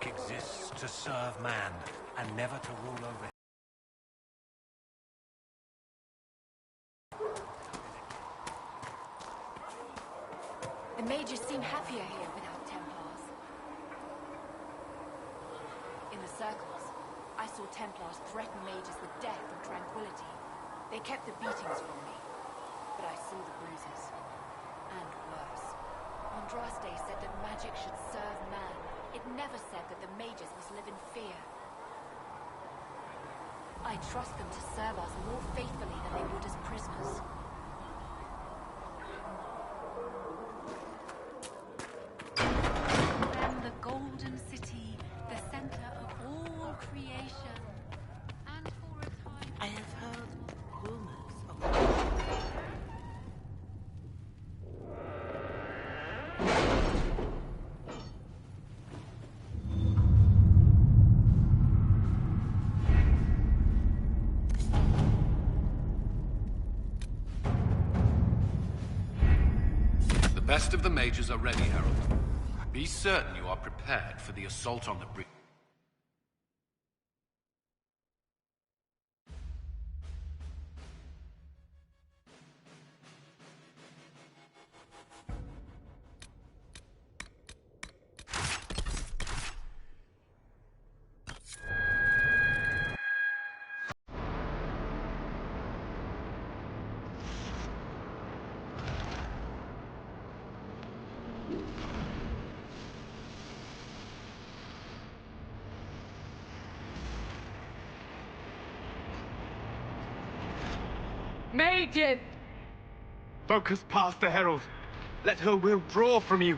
magic exists to serve man, and never to rule over him. The mages seem happier here without Templars. In the circles, I saw Templars threaten mages with death or tranquility. They kept the beatings from me, but I saw the bruises. And worse. Andraste said that magic should serve man. It never said that the mages must live in fear. I trust them to serve us more faithfully than they would as prisoners. Then the Golden City, the center of all creation. And for a time... I have heard rumors of... The best of the mages are ready, Herald. Be certain you are prepared for the assault on the breach. Maiden! Focus past the Herald. Let her will draw from you.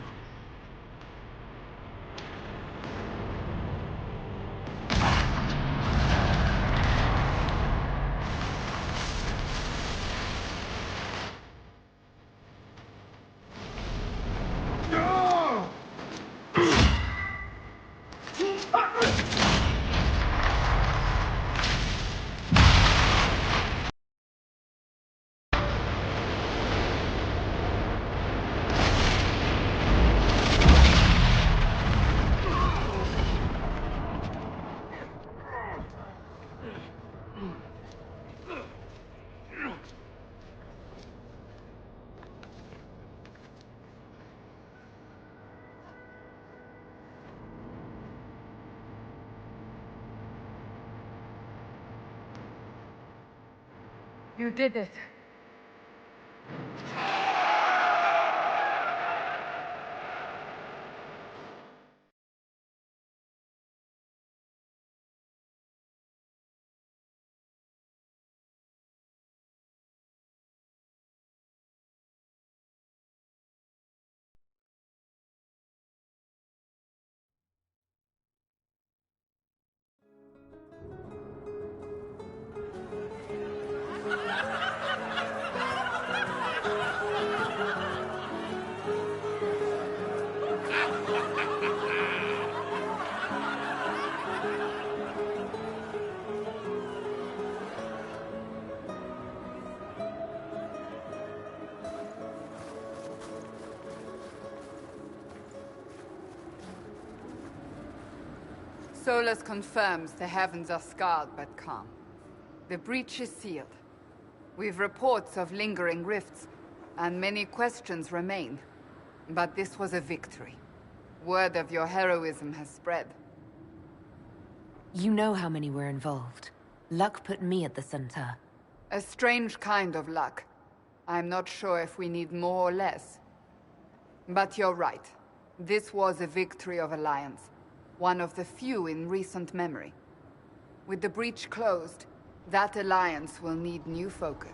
You did it. Solus confirms the heavens are scarred but calm. The breach is sealed. We've reports of lingering rifts, and many questions remain. But this was a victory. Word of your heroism has spread. You know how many were involved. Luck put me at the center. A strange kind of luck. I'm not sure if we need more or less. But you're right. This was a victory of Alliance. One of the few in recent memory. With the breach closed, that alliance will need new focus.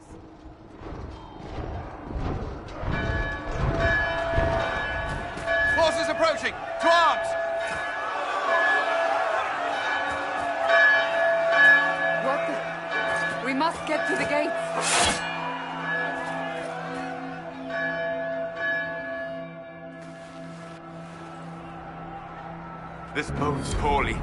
Forces approaching! To arms! What the... We must get to the gates! This bodes poorly.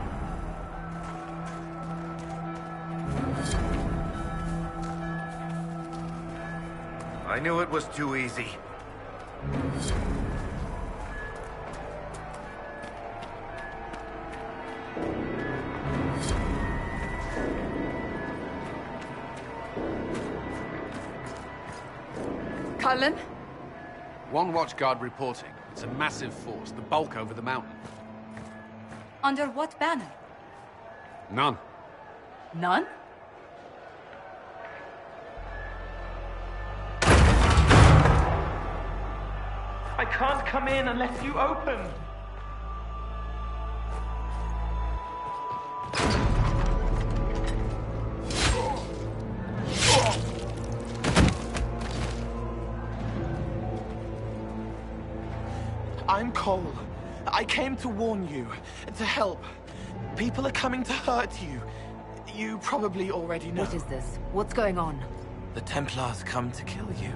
I knew it was too easy. Cullen? One watchguard reporting. It's a massive force, the bulk over the mountain. Under what banner? None. None? I can't come in unless you open. I'm Cole. I came to warn you, to help. People are coming to hurt you. You probably already know. What is this? What's going on? The Templars come to kill you.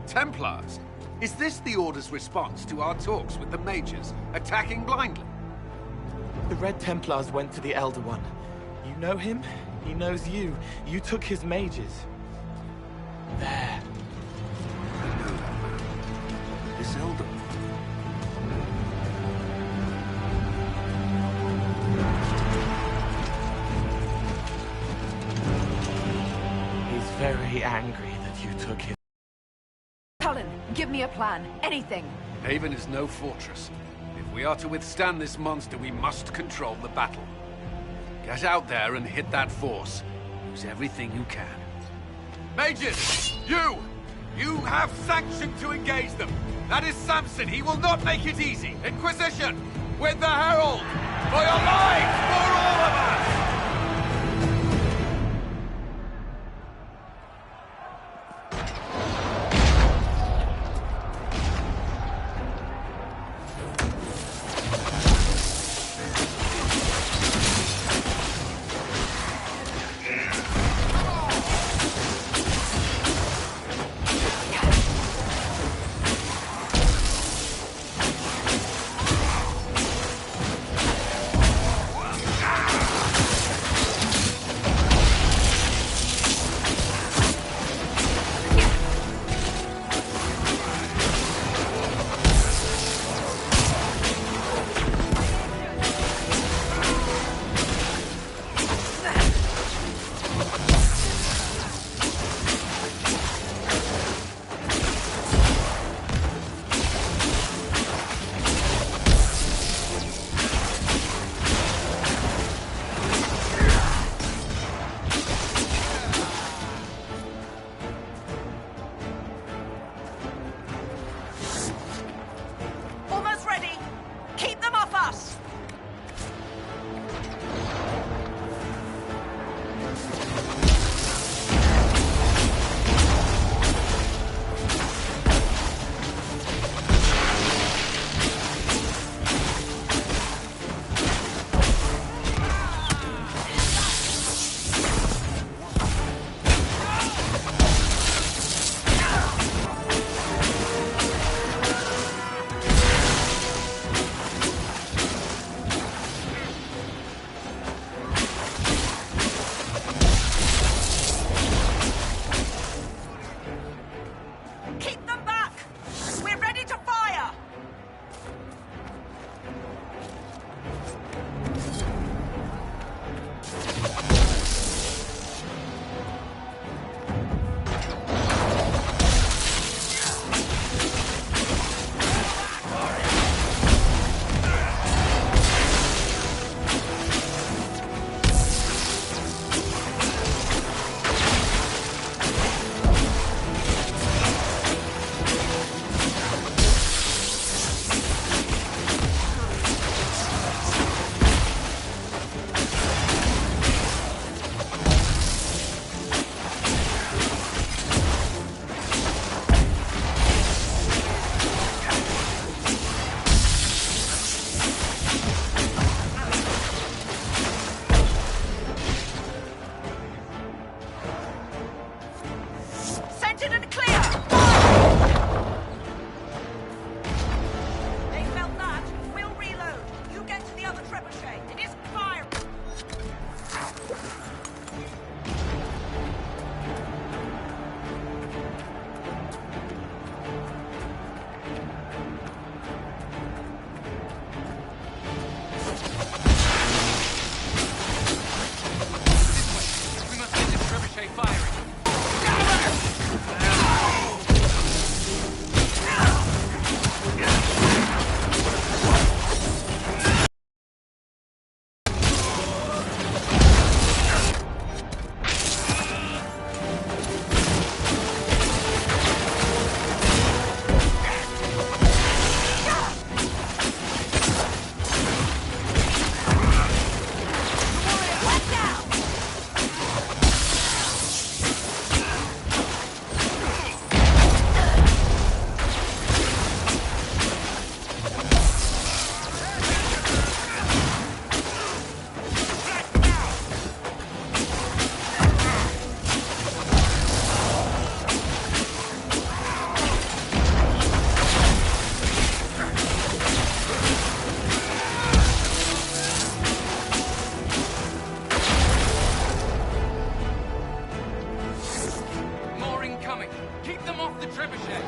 Templars? Is this the Order's response to our talks with the mages, attacking blindly? The Red Templars went to the Elder One. You know him? He knows you. You took his mages. There. I know that man. This Elder. He's very angry that you took his... Cullen, give me a plan. Anything. Haven is no fortress. If we are to withstand this monster, we must control the battle. Get out there and hit that force. Use everything you can. Mages! You! You have sanction to engage them! That is Samson. He will not make it easy. Inquisition! With the Herald! For your lives! For all of us! Almost ready. Keep them off us. Keep them back. We're ready to fire. Scented and clear! They felt that. We'll reload. You get to the other trebuchet. It is fire! We must get this trebuchet firing. Keep them off the trebuchet!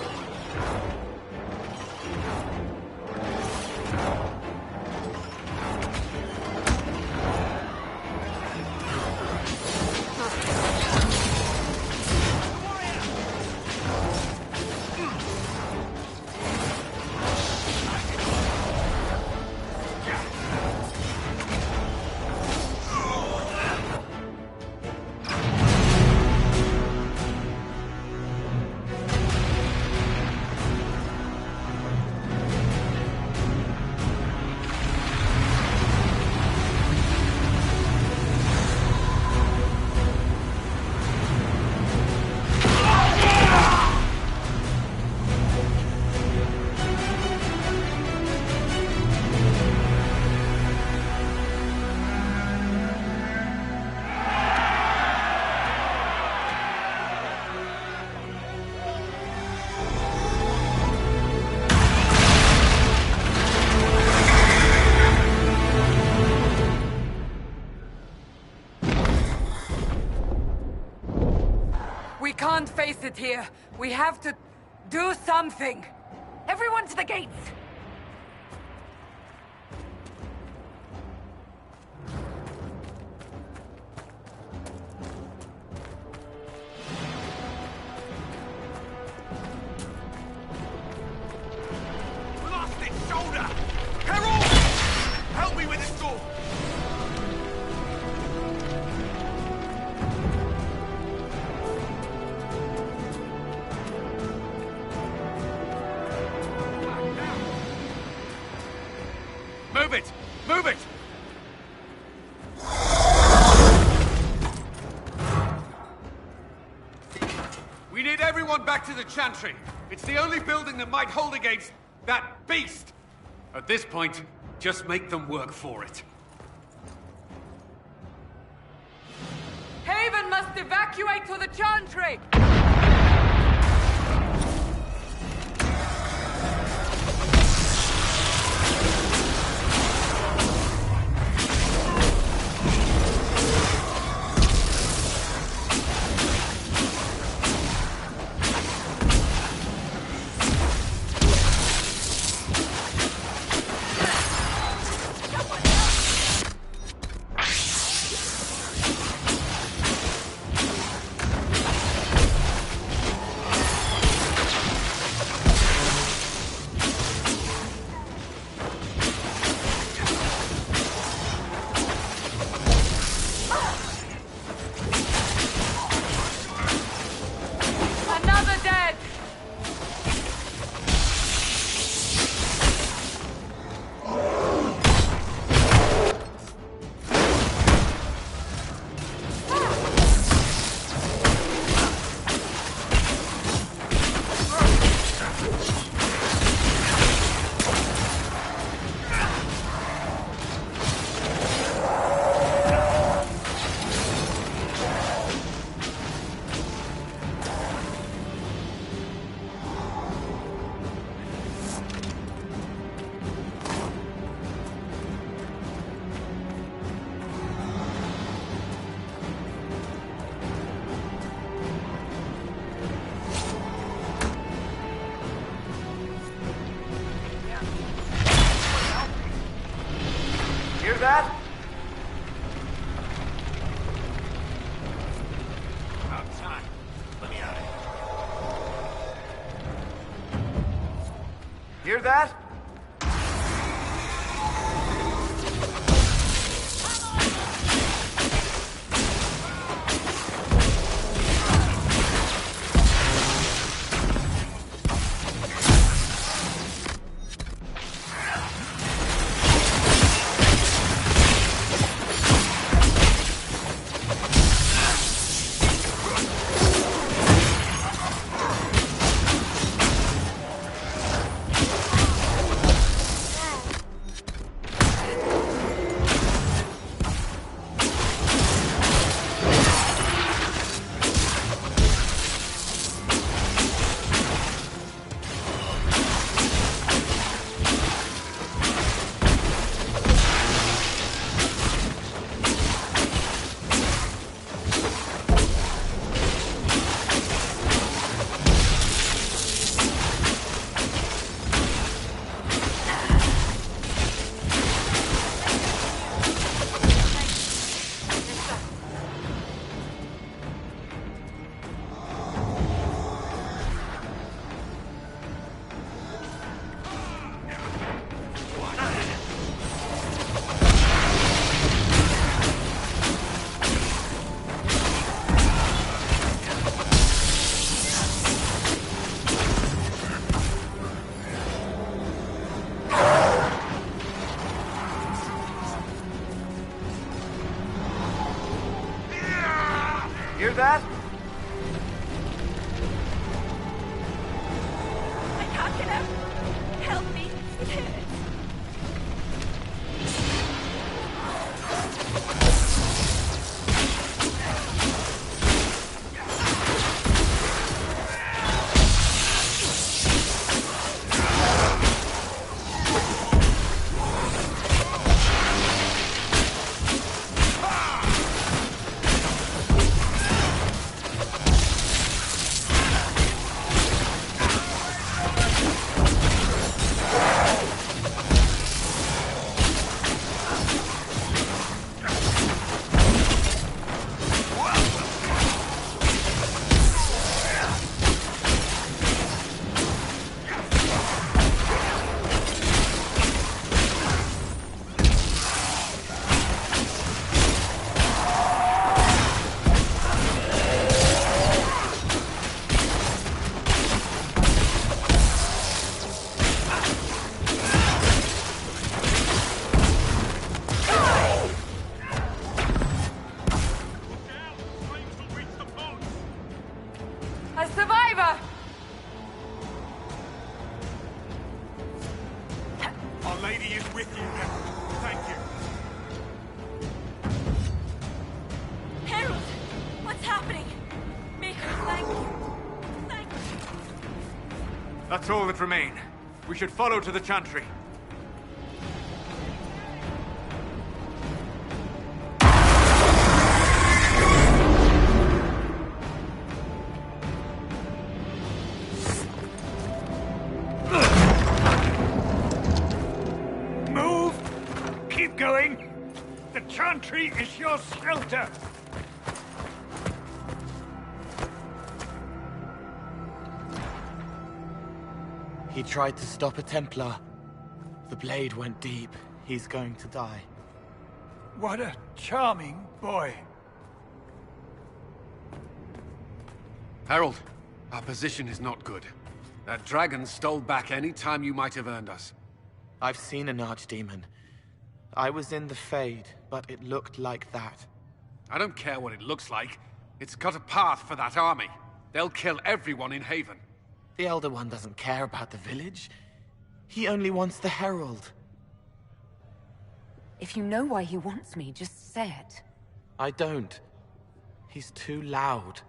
We can't face it here. We have to do something. Everyone to the gates! Lost its shoulder! Herald! Help me with this door! Move it! Move it! We need everyone back to the Chantry. It's the only building that might hold against that beast. At this point, just make them work for it. Haven must evacuate to the Chantry! Hear that? About time. Let me out of here. Hear that? A survivor! Our Lady is with you. Thank you. Harold! What's happening? Miko, thank you. Thank you. That's all that remain. We should follow to the Chantry. Move! Keep going! The Chantry is your shelter! He tried to stop a Templar. The blade went deep. He's going to die. What a charming boy. Harold, our position is not good. That dragon stole back any time you might have earned us. I've seen an archdemon. I was in the Fade, but it looked like that. I don't care what it looks like. It's got a path for that army. They'll kill everyone in Haven. The Elder One doesn't care about the village. He only wants the Herald. If you know why he wants me, just say it. I don't. He's too loud.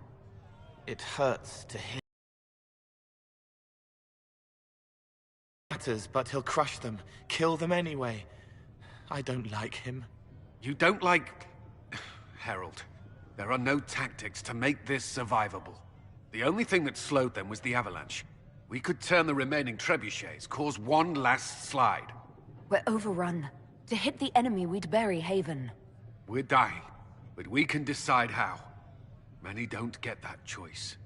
It hurts to hear. Matters, but he'll crush them, kill them anyway. I don't like him. You don't like... Harold, there are no tactics to make this survivable. The only thing that slowed them was the avalanche. We could turn the remaining trebuchets, cause one last slide. We're overrun. To hit the enemy, we'd bury Haven. We're dying, but we can decide how. Many don't get that choice.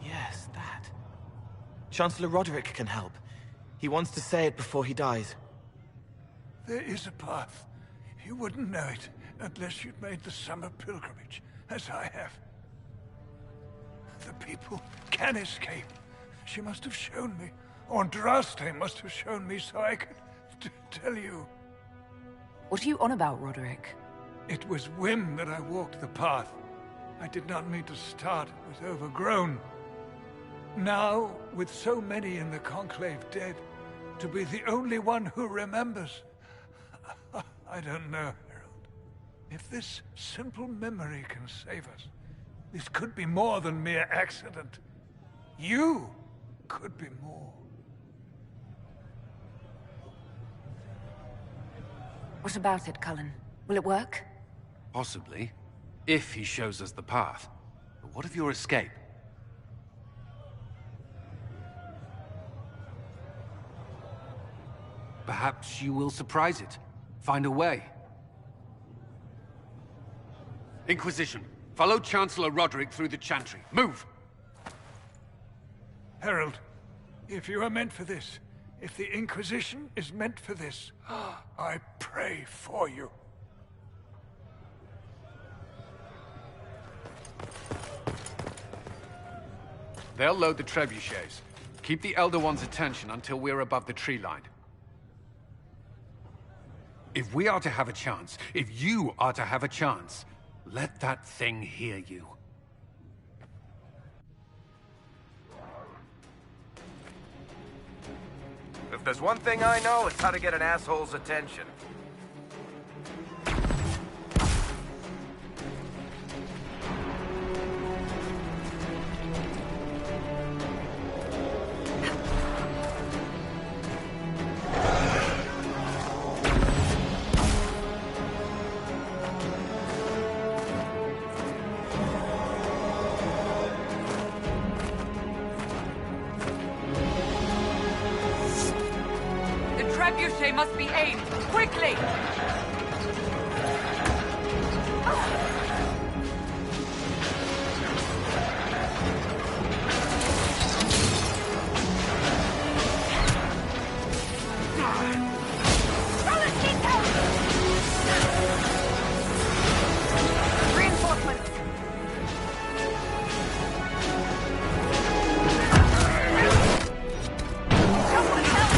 Yes, that. Chancellor Roderick can help. He wants to say it before he dies. There is a path. You wouldn't know it unless you'd made the summer pilgrimage, as I have. The people can escape. She must have shown me. Andraste must have shown me so I could tell you. What are you on about, Roderick? It was whim that I walked the path. I did not mean to start. It was overgrown. Now, with so many in the Conclave dead, to be the only one who remembers... I don't know, Harold. If this simple memory can save us, this could be more than mere accident. You could be more. What about it, Cullen? Will it work? Possibly, if he shows us the path. But what of your escape? Perhaps you will surprise it. Find a way. Inquisition, follow Chancellor Roderick through the Chantry. Move! Harold, if you are meant for this, if the Inquisition is meant for this, I pray for you. They'll load the trebuchets. Keep the Elder One's attention until we're above the tree line. If we are to have a chance, if you are to have a chance, let that thing hear you. If there's one thing I know, it's how to get an asshole's attention. Trebuchet must be aimed! Quickly! Reinforcements! Someone help!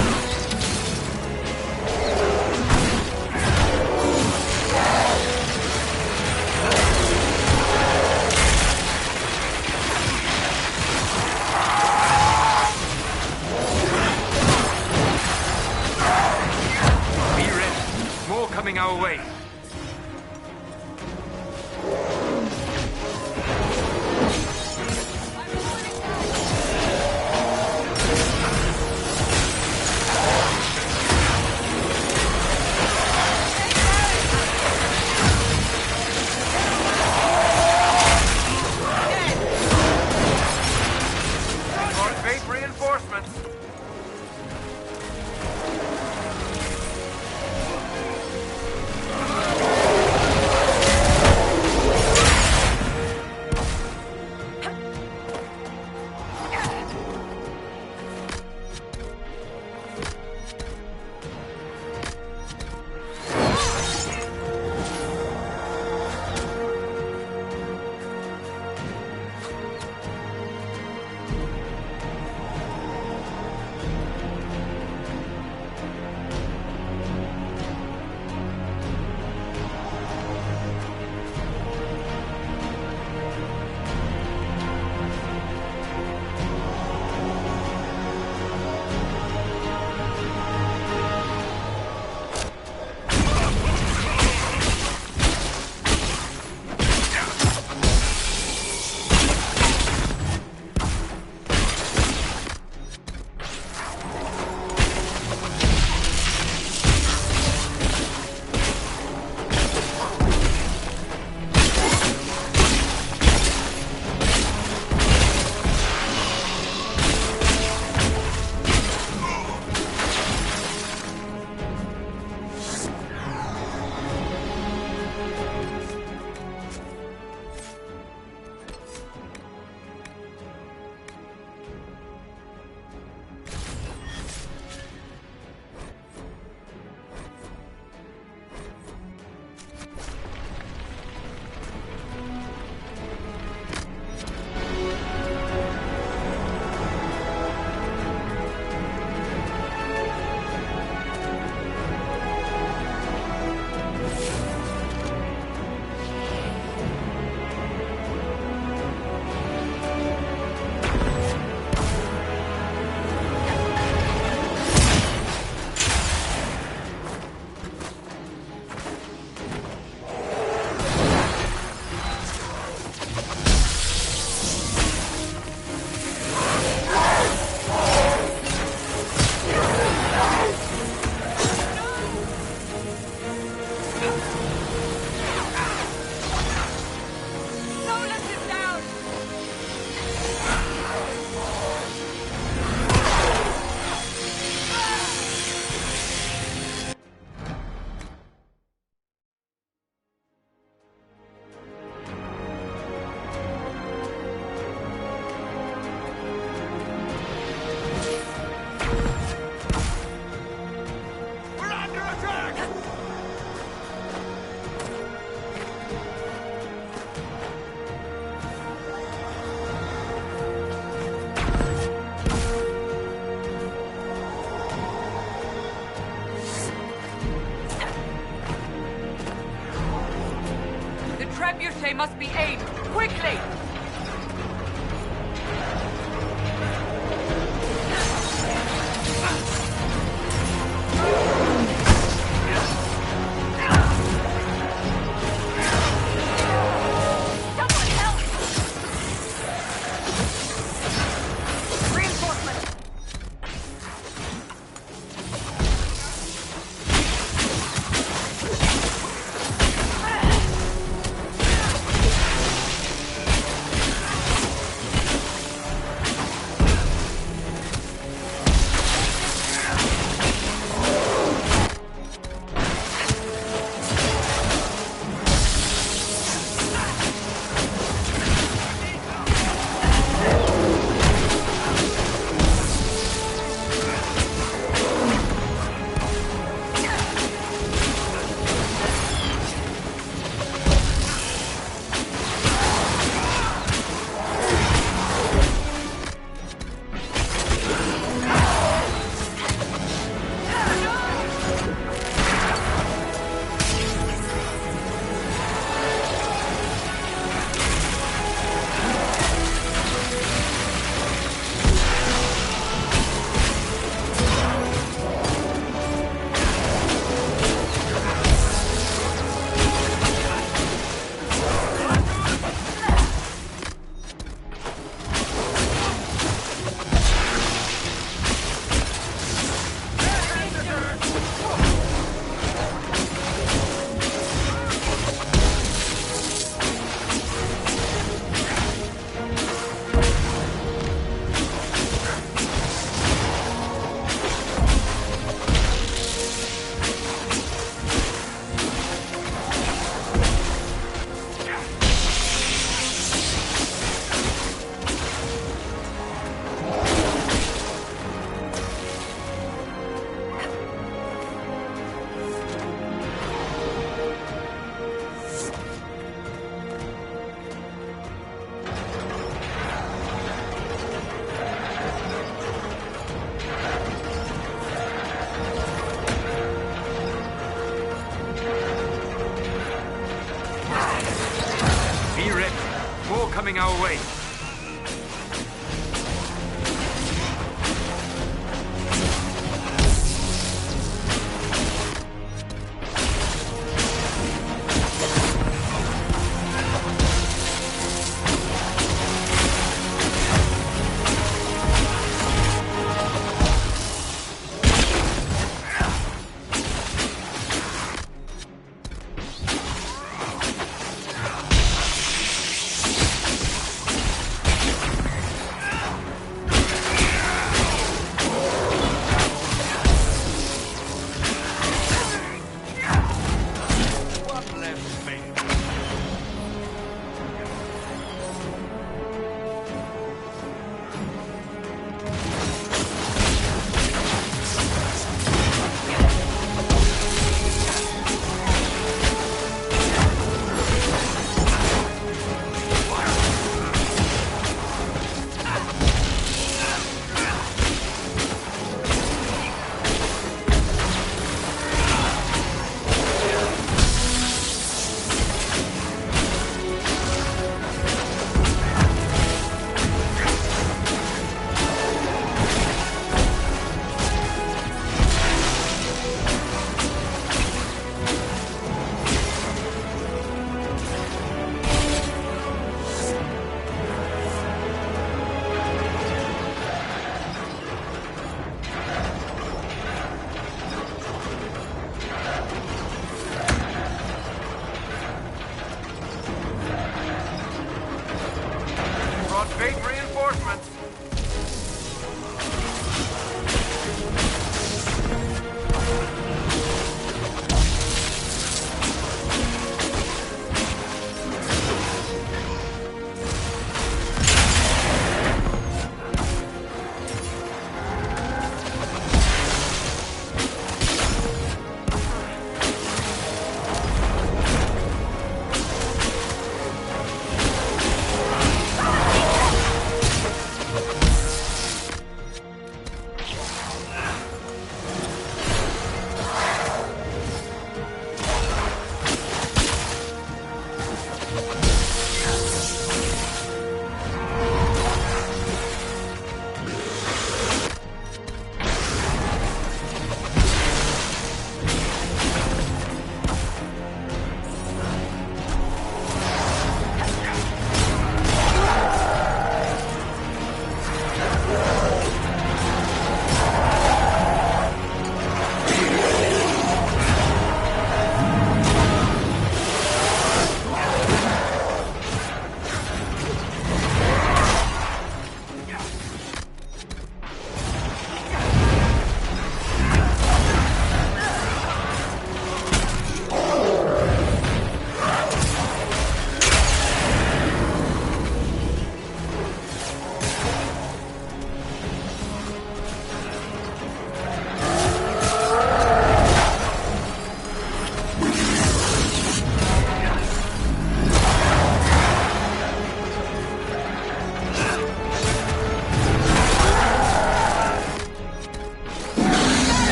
trebuchet must be aimed, quickly! Coming our way.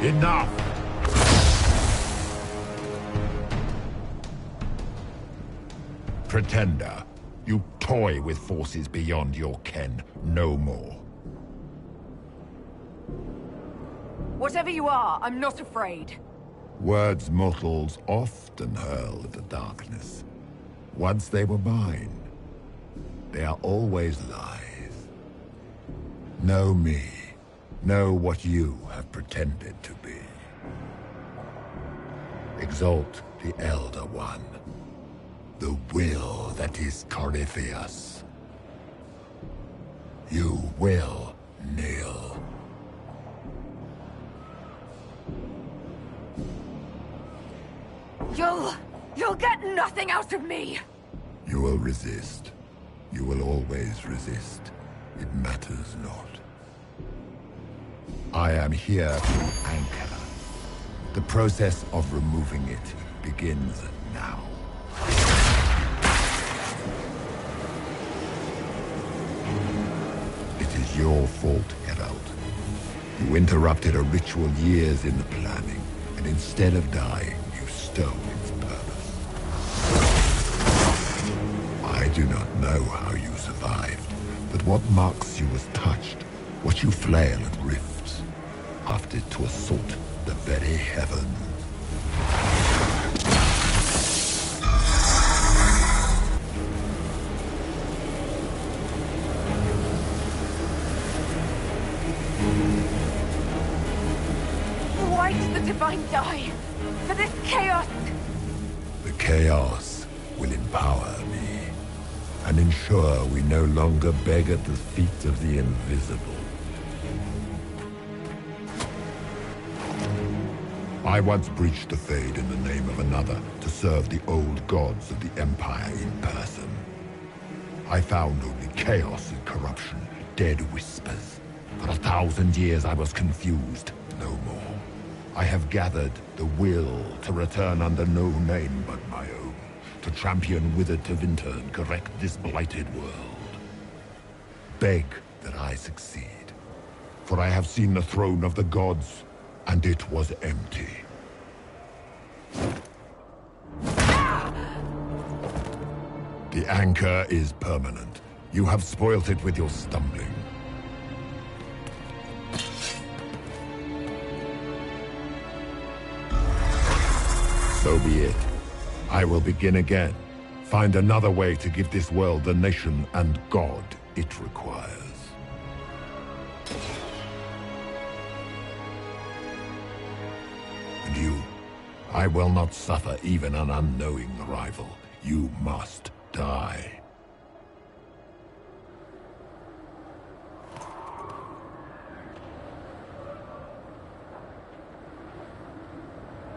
Enough! Pretender, you toy with forces beyond your ken. No more. Whatever you are, I'm not afraid. Words mortals often hurl at the darkness. Once they were mine, they are always lies. Know me. Know what you have pretended to be. Exalt the Elder One. The will that is Corypheus. You will kneel. You'll get nothing out of me! You will resist. You will always resist. It matters not. I am here to anchor. The process of removing it begins now. It is your fault, Herald. You interrupted a ritual years in the planning, and instead of dying, you stole its purpose. I do not know how you survived, but what marks you as touched, what you flail at rifts, after to assault the very heavens. Why did the Divine die? For this chaos! The chaos will empower me, and ensure we no longer beg at the feet of the invisible. I once breached the Fade in the name of another to serve the old gods of the Empire in person. I found only chaos and corruption, dead whispers. For 1,000 years I was confused, no more. I have gathered the will to return under no name but my own, to champion withered Tevinter and correct this blighted world. Beg that I succeed, for I have seen the throne of the gods, and it was empty. The anchor is permanent. You have spoilt it with your stumbling. So be it. I will begin again. Find another way to give this world the nation and God it requires. And you, I will not suffer even an unknowing rival. You must die.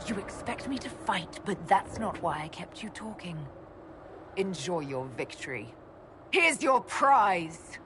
You expect me to fight, but that's not why I kept you talking. Enjoy your victory. Here's your prize!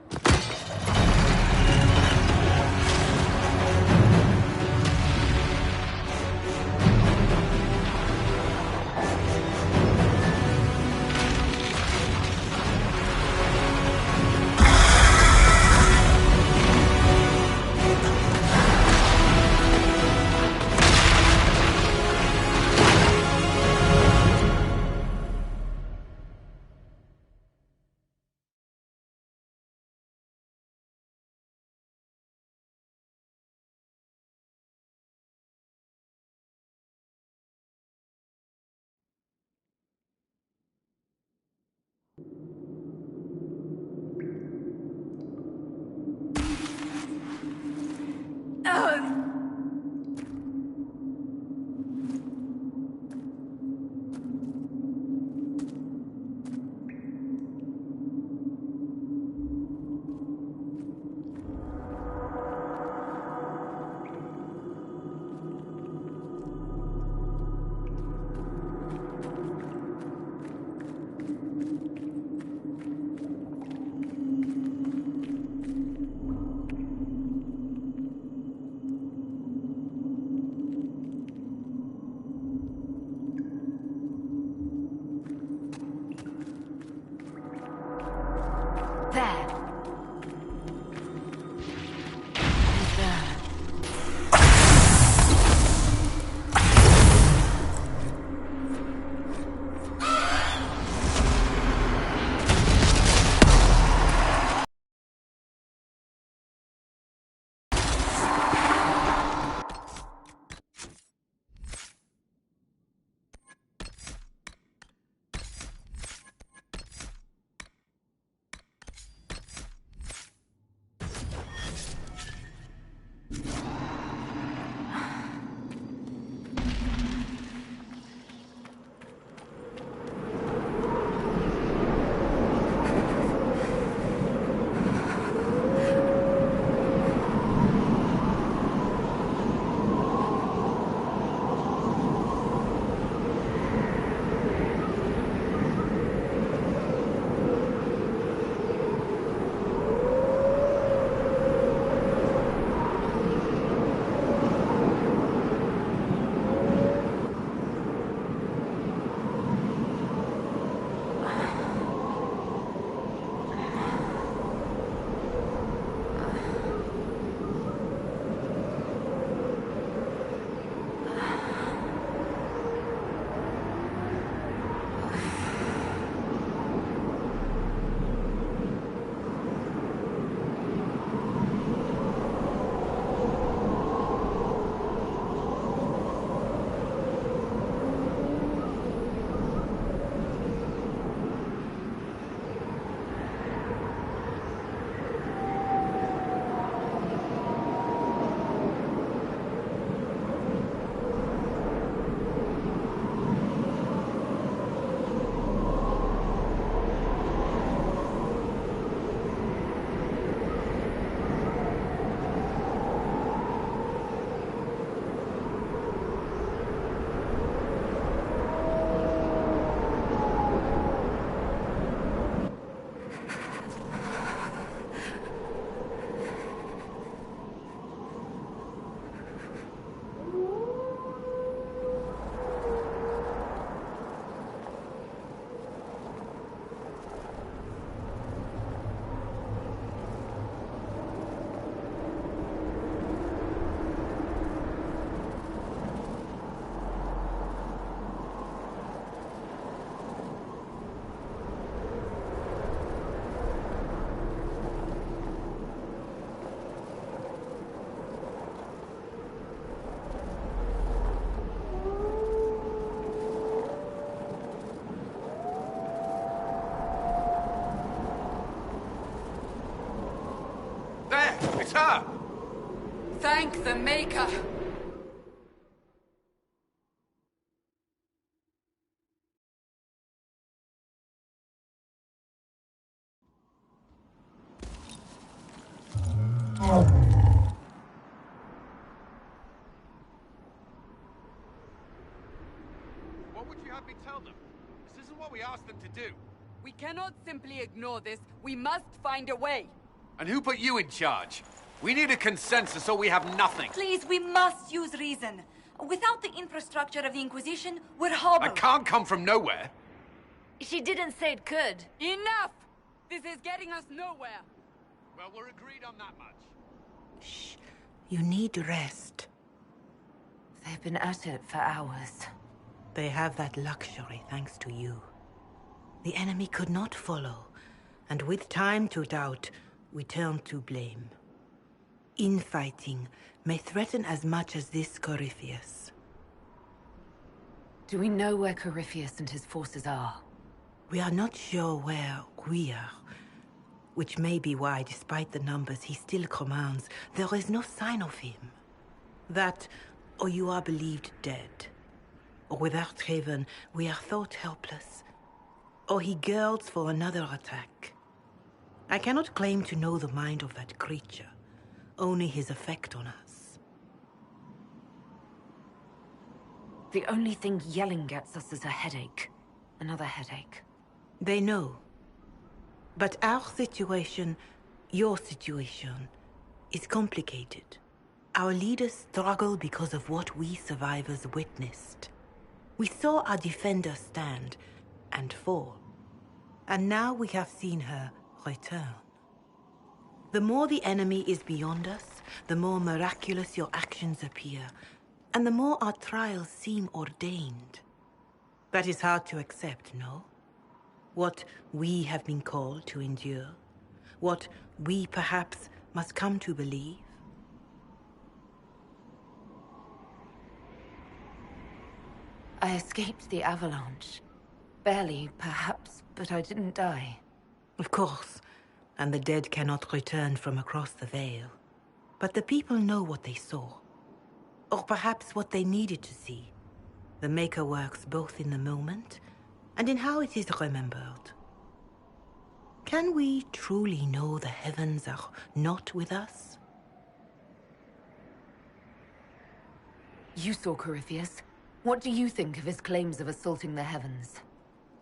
her! Thank the Maker! What would you have me tell them? This isn't what we asked them to do. We cannot simply ignore this. We must find a way. And who put you in charge? We need a consensus or we have nothing. Please, we must use reason. Without the infrastructure of the Inquisition, we're hobbled. I can't come from nowhere. She didn't say it could. Enough! This is getting us nowhere. Well, we're agreed on that much. Shh. You need rest. They've been at it for hours. They have that luxury thanks to you. The enemy could not follow, and with time to doubt, we turn to blame. Infighting may threaten as much as this Corypheus. Do we know where Corypheus and his forces are? We are not sure where we are, which may be why, despite the numbers he still commands, there is no sign of him. That, or you are believed dead. Or without Haven, we are thought helpless. Or he girds for another attack. I cannot claim to know the mind of that creature, only his effect on us. The only thing yelling gets us is a headache. Another headache. They know. But our situation, your situation, is complicated. Our leaders struggle because of what we survivors witnessed. We saw our defender stand and fall. And now we have seen her return. The more the enemy is beyond us, the more miraculous your actions appear, and the more our trials seem ordained. That is hard to accept, no? What we have been called to endure, what we perhaps must come to believe. I escaped the avalanche. Barely, perhaps, but I didn't die. Of course, and the dead cannot return from across the veil. But the people know what they saw. Or perhaps what they needed to see. The Maker works both in the moment and in how it is remembered. Can we truly know the heavens are not with us? You saw Corypheus. What do you think of his claims of assaulting the heavens?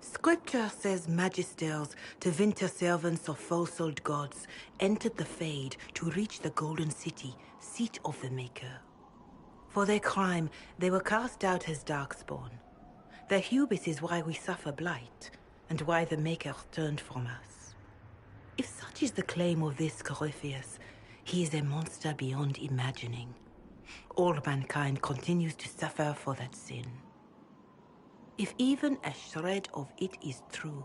Scripture says magisters, divinter servants of false-souled gods, entered the Fade to reach the Golden City, seat of the Maker. For their crime, they were cast out as Darkspawn. Their hubris is why we suffer blight, and why the Maker turned from us. If such is the claim of this Corypheus, he is a monster beyond imagining. All mankind continues to suffer for that sin. If even a shred of it is true,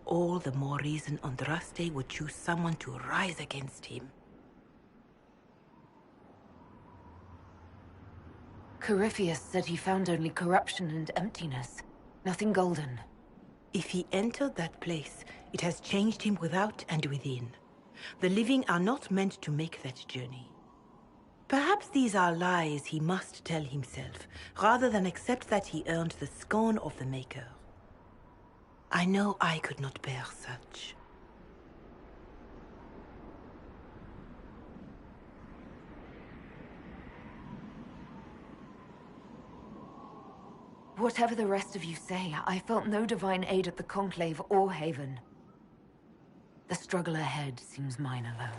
all the more reason Andraste would choose someone to rise against him. Corypheus said he found only corruption and emptiness. Nothing golden. If he entered that place, it has changed him without and within. The living are not meant to make that journey. Perhaps these are lies he must tell himself, rather than accept that he earned the scorn of the Maker. I know I could not bear such. Whatever the rest of you say, I felt no divine aid at the Conclave or Haven. The struggle ahead seems mine alone.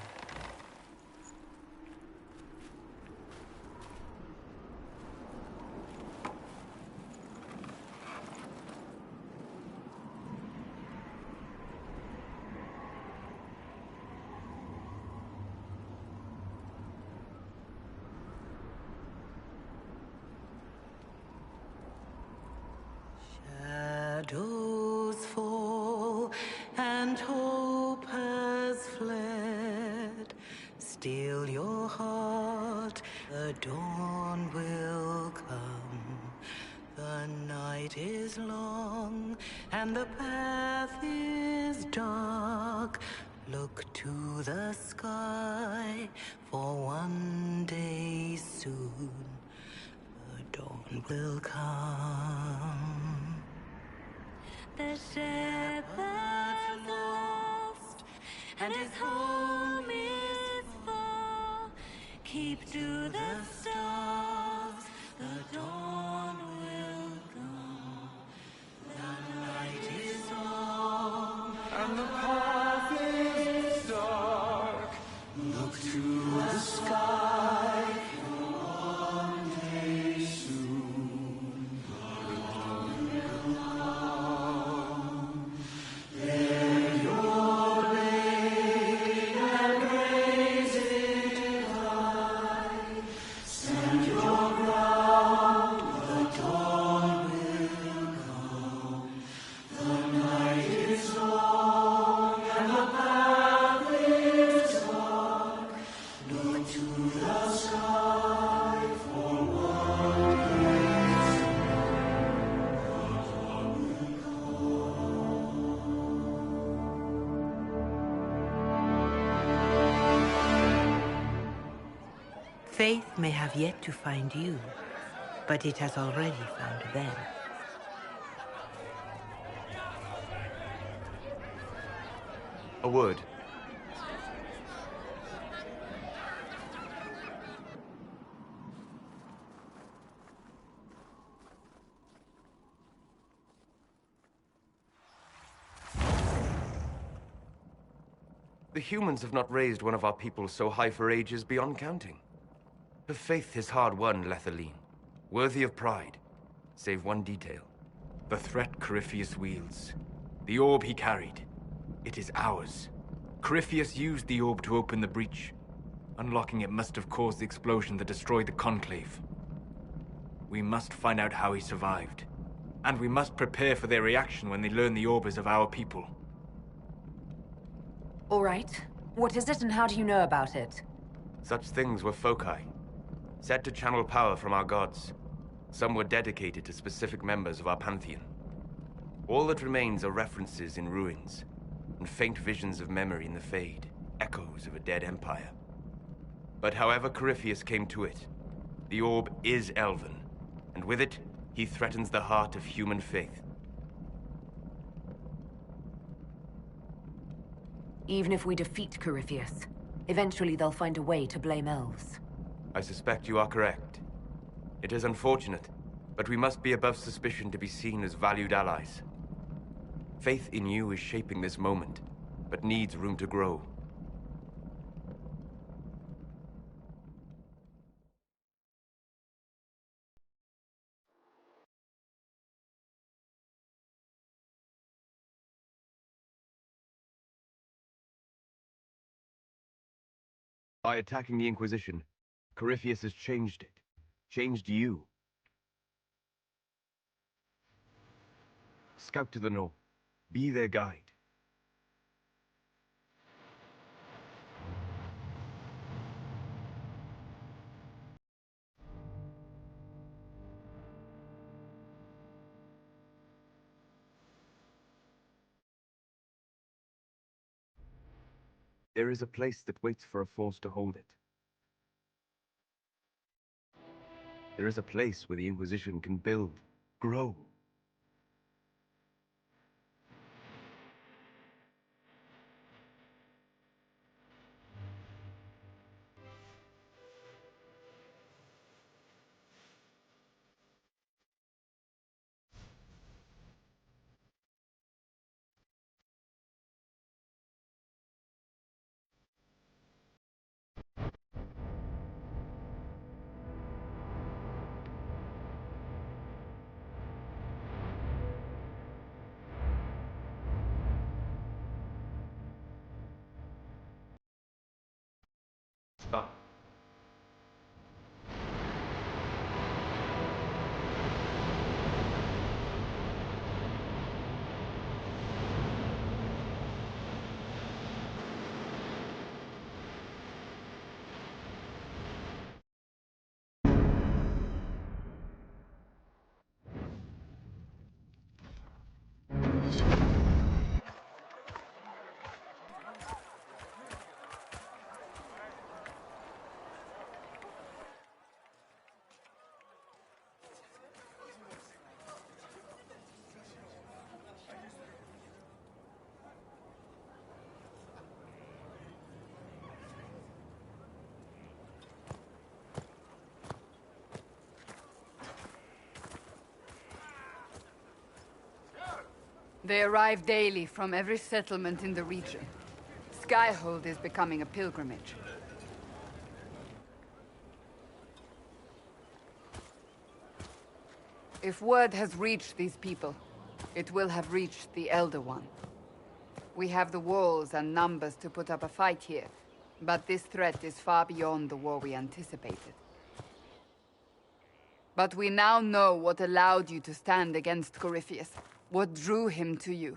Shadows fall and hope has fled. Still your heart, the dawn will come. The night is long and the path is dark. Look to the sky, for one day soon the dawn will come. The shepherd's lost, and his home is far. Keep to the stars, the dawn will come. The night is long, And the path is dark. look to the sky, for one day soon the dawn will come. Let your blade and raise it high. Stand your ground, the dawn will come. The night is long and the path is dark. Look to the sky, for one day Faith may have yet to find you, but it has already found them. A word. The humans have not raised one of our people so high for ages beyond counting. Her faith is hard-won, Lethaline, worthy of pride, save one detail. The threat Corypheus wields. The orb he carried. It is ours. Corypheus used the orb to open the breach. Unlocking it must have caused the explosion that destroyed the Conclave. We must find out how he survived. And we must prepare for their reaction when they learn the orb is of our people. All right. What is it and how do you know about it? Such things were foci, said to channel power from our gods. Some were dedicated to specific members of our pantheon. All that remains are references in ruins, and faint visions of memory in the Fade, echoes of a dead empire. But however Corypheus came to it, the orb is elven, and with it, he threatens the heart of human faith. Even if we defeat Corypheus, eventually they'll find a way to blame elves. I suspect you are correct. It is unfortunate, but we must be above suspicion to be seen as valued allies. Faith in you is shaping this moment, but needs room to grow. By attacking the Inquisition, Corypheus has changed it. Changed you. Scout to the north. Be their guide. There is a place that waits for a force to hold it. There is a place where the Inquisition can build, grow. They arrive daily from every settlement in the region. Skyhold is becoming a pilgrimage. If word has reached these people, it will have reached the Elder One. We have the walls and numbers to put up a fight here, but this threat is far beyond the war we anticipated. But we now know what allowed you to stand against Corypheus, what drew him to you.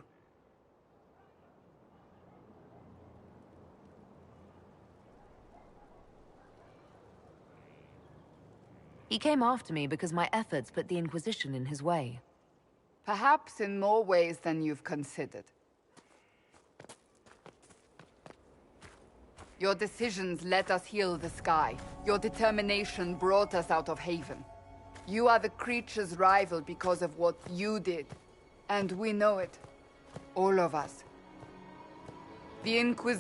He came after me because my efforts put the Inquisition in his way. Perhaps in more ways than you've considered. Your decisions let us heal the sky. Your determination brought us out of Haven. You are the creature's rival because of what you did. And we know it. All of us. The Inquisition.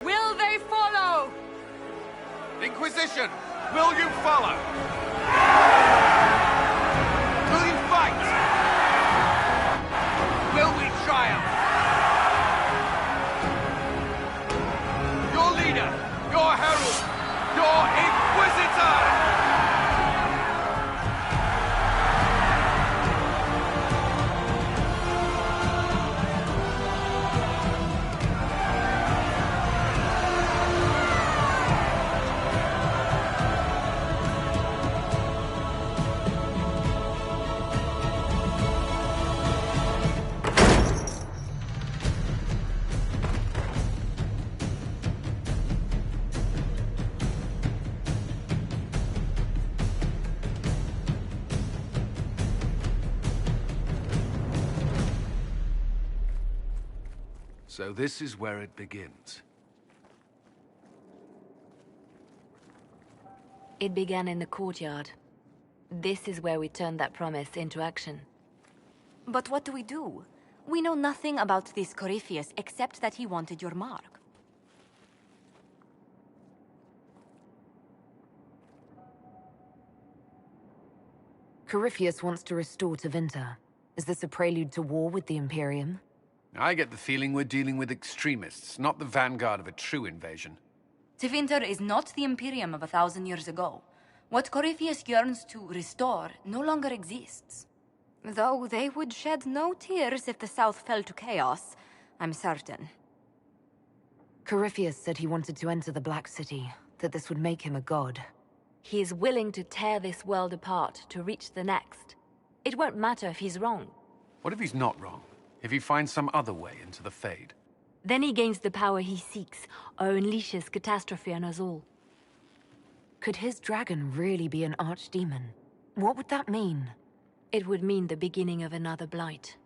Will they follow? Inquisition, will you follow? Will you fight? Will we triumph? Your leader, your herald, your Inquisitor! So this is where it begins. It began in the courtyard. This is where we turned that promise into action. But what do we do? We know nothing about this Corypheus except that he wanted your mark. Corypheus wants to restore Tevinter. Is this a prelude to war with the Imperium? I get the feeling we're dealing with extremists, not the vanguard of a true invasion. Tevinter is not the Imperium of 1,000 years ago. What Corypheus yearns to restore no longer exists. Though they would shed no tears if the South fell to chaos, I'm certain. Corypheus said he wanted to enter the Black City, that this would make him a god. He is willing to tear this world apart to reach the next. It won't matter if he's wrong. What if he's not wrong? If he finds some other way into the Fade? Then he gains the power he seeks, or unleashes catastrophe on us all. Could his dragon really be an archdemon? What would that mean? It would mean the beginning of another blight.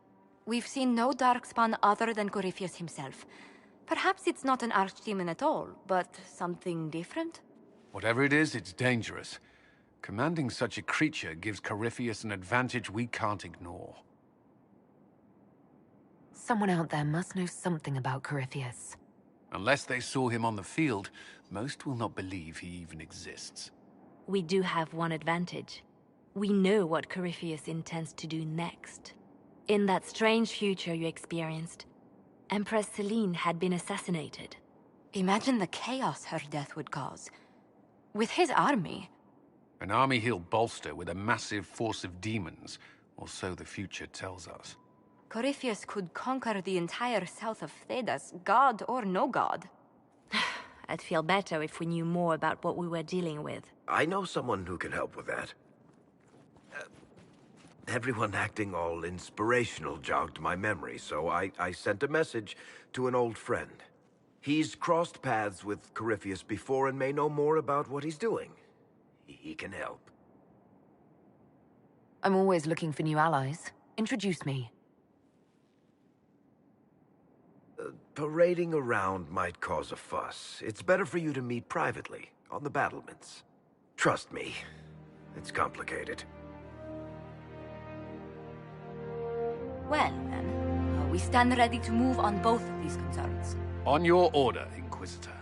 We've seen no darkspawn other than Corypheus himself. Perhaps it's not an archdemon at all, but something different? Whatever it is, it's dangerous. Commanding such a creature gives Corypheus an advantage we can't ignore. Someone out there must know something about Corypheus. Unless they saw him on the field, most will not believe he even exists. We do have one advantage. We know what Corypheus intends to do next. In that strange future you experienced, Empress Selene had been assassinated. Imagine the chaos her death would cause. With his army. An army he'll bolster with a massive force of demons, or so the future tells us. Corypheus could conquer the entire south of Thedas, god or no god. I'd feel better if we knew more about what we were dealing with. I know someone who can help with that. Everyone acting all inspirational jogged my memory, so I sent a message to an old friend. He's crossed paths with Corypheus before and may know more about what he's doing. He can help. I'm always looking for new allies. Introduce me. Parading around might cause a fuss. It's better for you to meet privately, on the battlements. Trust me, it's complicated. Well, then, we stand ready to move on both of these concerns. On your order, Inquisitor.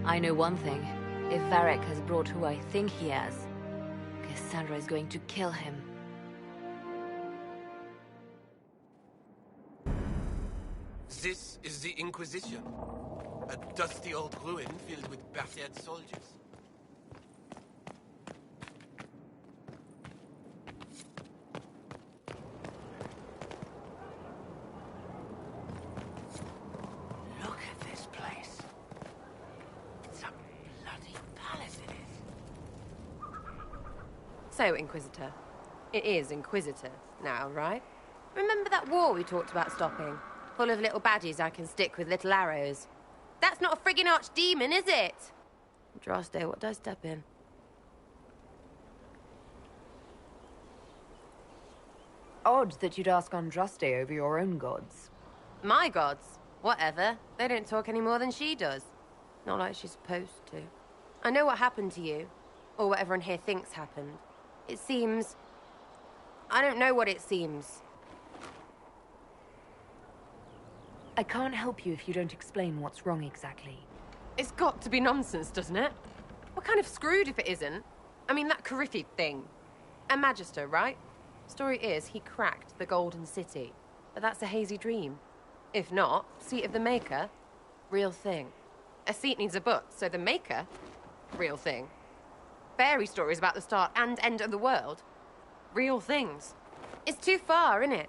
I know one thing. If Varric has brought who I think he has, Cassandra is going to kill him. This is the Inquisition. A dusty old ruin filled with battered soldiers. Look at this place. It's a bloody palace, it is. So, Inquisitor. It is Inquisitor now, right? Remember that war we talked about stopping? Full of little baddies I can stick with little arrows. That's not a friggin' archdemon, is it? Droste, what did I step in? Odd that you'd ask Andraste over your own gods. My gods? Whatever. They don't talk any more than she does. Not like she's supposed to. I know what happened to you. Or what everyone here thinks happened. It seems... I don't know what it seems. I can't help you if you don't explain what's wrong exactly. It's got to be nonsense, doesn't it? We're kind of screwed if it isn't. I mean, that Corypheus thing. A Magister, right? Story is, he cracked the Golden City. But that's a hazy dream. If not, Seat of the Maker, real thing. A seat needs a book, so the Maker, real thing. Fairy stories about the start and end of the world, real things. It's too far, innit?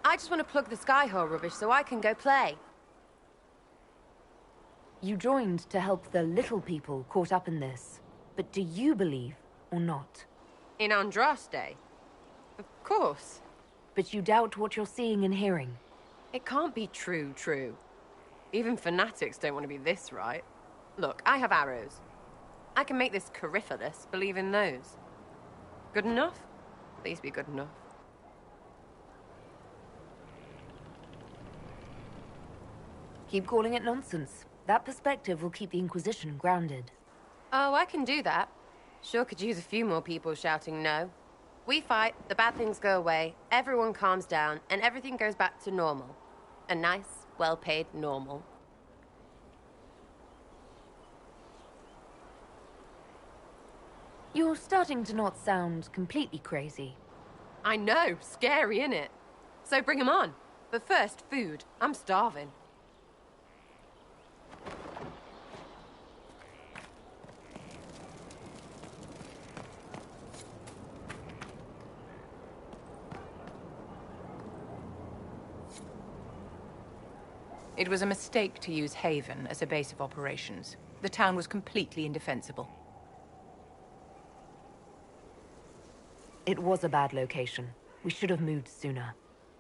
I just want to plug the Skyhole rubbish so I can go play. You joined to help the little people caught up in this. But do you believe or not? In Andraste? Of course. But you doubt what you're seeing and hearing? It can't be true. Even fanatics don't want to be this right. Look, I have arrows. I can make this Corypheus believe in those. Good enough? Please be good enough. Keep calling it nonsense. That perspective will keep the Inquisition grounded. Oh, I can do that. Sure could use a few more people shouting no. We fight, the bad things go away, everyone calms down, and everything goes back to normal. A nice, well-paid normal. You're starting to not sound completely crazy. I know, scary, innit? So bring 'em on. But first, food. I'm starving. It was a mistake to use Haven as a base of operations. The town was completely indefensible. It was a bad location. We should have moved sooner.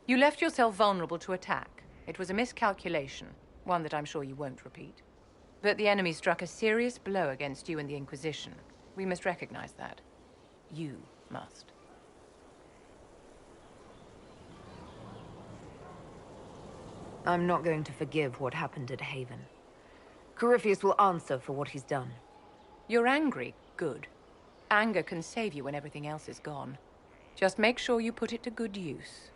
You left yourself vulnerable to attack. It was a miscalculation, one that I'm sure you won't repeat. But the enemy struck a serious blow against you and the Inquisition. We must recognize that. You must. I'm not going to forgive what happened at Haven. Corypheus will answer for what he's done. You're angry. Good. Anger can save you when everything else is gone. Just make sure you put it to good use.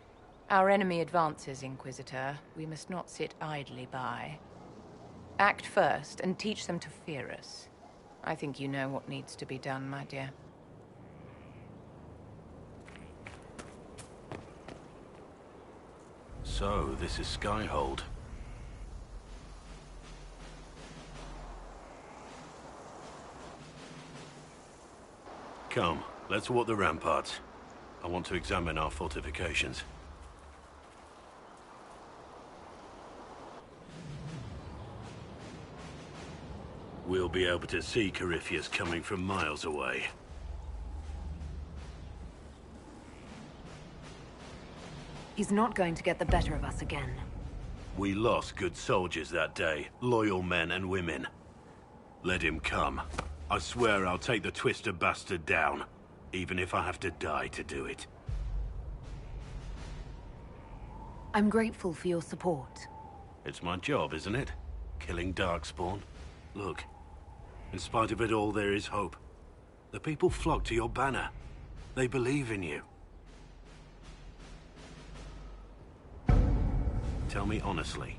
Our enemy advances, Inquisitor. We must not sit idly by. Act first, and teach them to fear us. I think you know what needs to be done, my dear. So, this is Skyhold. Come, let's walk the ramparts. I want to examine our fortifications. We'll be able to see Corypheus coming from miles away. He's not going to get the better of us again. We lost good soldiers that day, loyal men and women. Let him come. I swear I'll take the twister bastard down, even if I have to die to do it. I'm grateful for your support. It's my job, isn't it? Killing Darkspawn. Look, in spite of it all, there is hope. The people flock to your banner. They believe in you. Tell me honestly,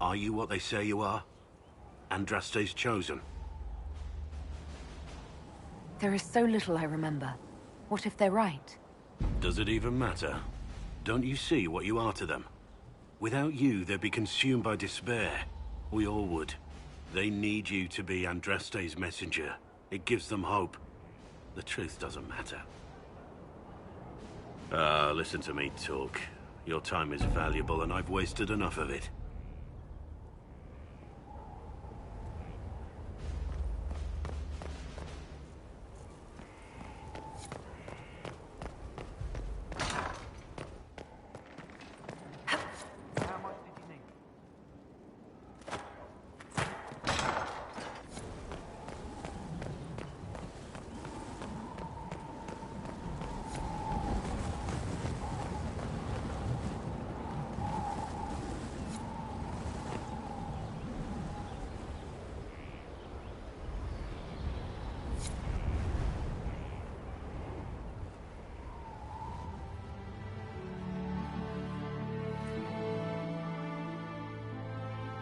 are you what they say you are? Andraste's chosen? There is so little I remember. What if they're right? Does it even matter? Don't you see what you are to them? Without you, they'd be consumed by despair. We all would. They need you to be Andraste's messenger. It gives them hope. The truth doesn't matter. Listen to me talk. Your time is valuable and I've wasted enough of it.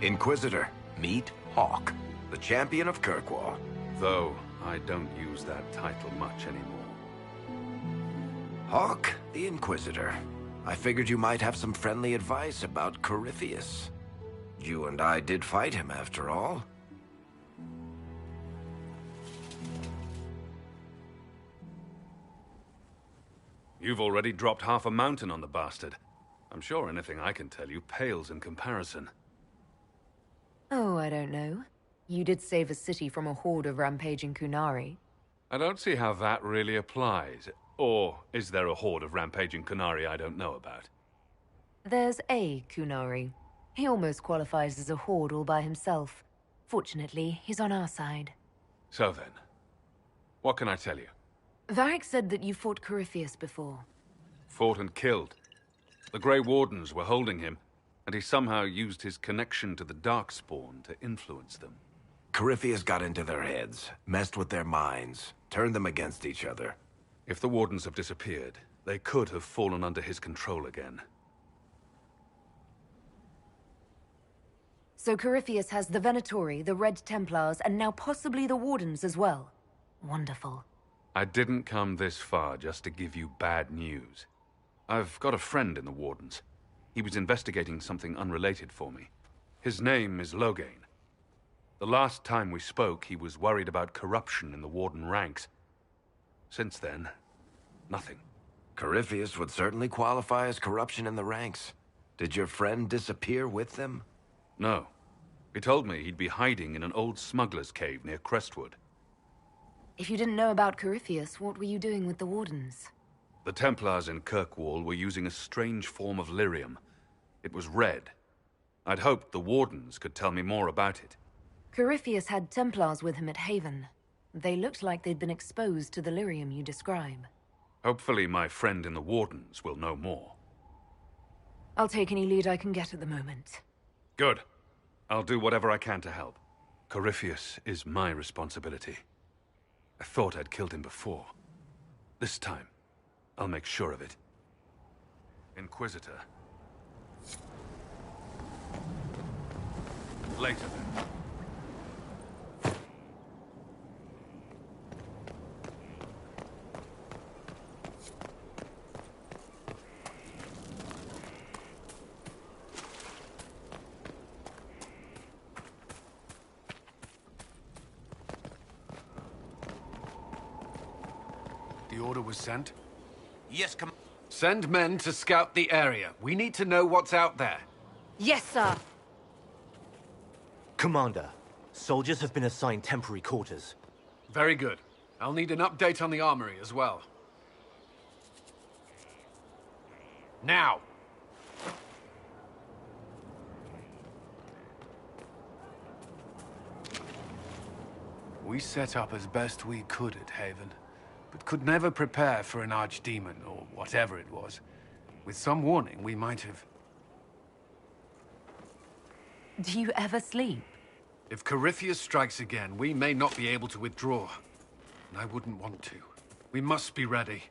Inquisitor, meet Hawke, the champion of Kirkwall. Though, I don't use that title much anymore. Hawke, the Inquisitor. I figured you might have some friendly advice about Corypheus. You and I did fight him, after all. You've already dropped half a mountain on the bastard. I'm sure anything I can tell you pales in comparison. Oh, I don't know. You did save a city from a horde of rampaging Kunari. I don't see how that really applies. Or is there a horde of rampaging Kunari I don't know about? There's a Kunari. He almost qualifies as a horde all by himself. Fortunately, he's on our side. So then, what can I tell you? Varric said that you fought Corypheus before. Fought and killed. The Grey Wardens were holding him, and he somehow used his connection to the Darkspawn to influence them. Corypheus got into their heads, messed with their minds, turned them against each other. If the Wardens have disappeared, they could have fallen under his control again. So Corypheus has the Venatori, the Red Templars, and now possibly the Wardens as well. Wonderful. I didn't come this far just to give you bad news. I've got a friend in the Wardens. He was investigating something unrelated for me. His name is Loghain. The last time we spoke, he was worried about corruption in the Warden ranks. Since then, nothing. Corypheus would certainly qualify as corruption in the ranks. Did your friend disappear with them? No. He told me he'd be hiding in an old smuggler's cave near Crestwood. If you didn't know about Corypheus, what were you doing with the Wardens? The Templars in Kirkwall were using a strange form of lyrium. It was red. I'd hoped the Wardens could tell me more about it. Corypheus had Templars with him at Haven. They looked like they'd been exposed to the lyrium you describe. Hopefully my friend in the Wardens will know more. I'll take any lead I can get at the moment. Good. I'll do whatever I can to help. Corypheus is my responsibility. I thought I'd killed him before. This time, I'll make sure of it. Inquisitor. Later, then. The order was sent? Yes, come. Send men to scout the area. We need to know what's out there. Yes, sir. Commander, soldiers have been assigned temporary quarters. Very good. I'll need an update on the armory as well. Now! We set up as best we could at Haven, but could never prepare for an archdemon, or whatever it was. With some warning, we might have... Do you ever sleep? If Corypheus strikes again, we may not be able to withdraw. And I wouldn't want to. We must be ready.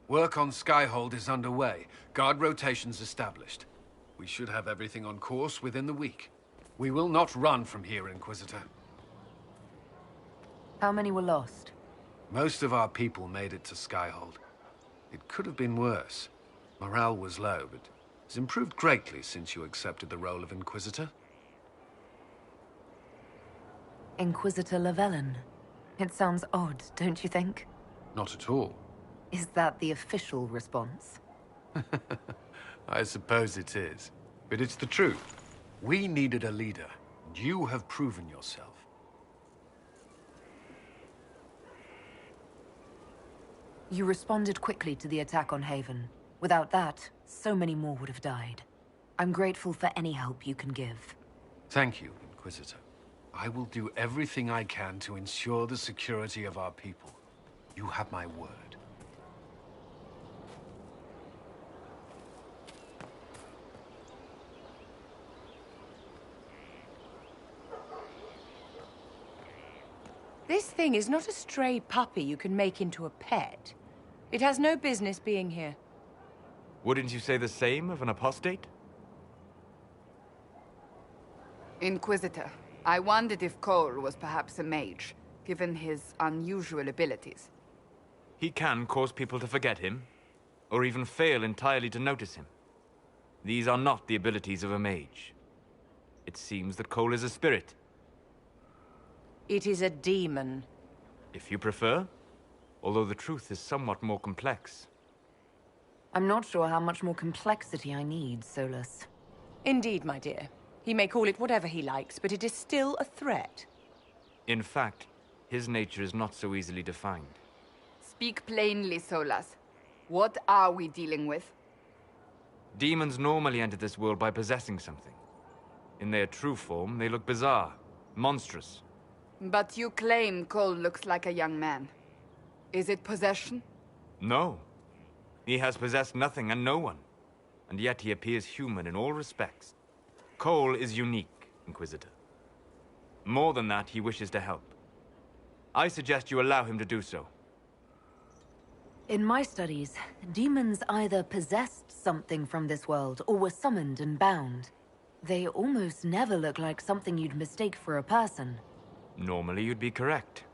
Work on Skyhold is underway. Guard rotations established. We should have everything on course within the week. We will not run from here, Inquisitor. How many were lost? Most of our people made it to Skyhold. It could have been worse. Morale was low, but it's improved greatly since you accepted the role of Inquisitor. Inquisitor Llewellyn. It sounds odd, don't you think? Not at all. Is that the official response? I suppose it is. But it's the truth. We needed a leader. And you have proven yourself. You responded quickly to the attack on Haven. Without that, so many more would have died. I'm grateful for any help you can give. Thank you, Inquisitor. I will do everything I can to ensure the security of our people. You have my word. This thing is not a stray puppy you can make into a pet. It has no business being here. Wouldn't you say the same of an apostate? Inquisitor, I wondered if Cole was perhaps a mage, given his unusual abilities. He can cause people to forget him, or even fail entirely to notice him. These are not the abilities of a mage. It seems that Cole is a spirit. It is a demon. If you prefer, although the truth is somewhat more complex. I'm not sure how much more complexity I need, Solus. Indeed, my dear. He may call it whatever he likes, but it is still a threat. In fact, his nature is not so easily defined. Speak plainly, Solus. What are we dealing with? Demons normally enter this world by possessing something. In their true form, they look bizarre, monstrous. But you claim Cole looks like a young man. Is it possession? No. He has possessed nothing and no one. And yet he appears human in all respects. Cole is unique, Inquisitor. More than that, he wishes to help. I suggest you allow him to do so. In my studies, demons either possessed something from this world or were summoned and bound. They almost never look like something you'd mistake for a person. Normally you'd be correct.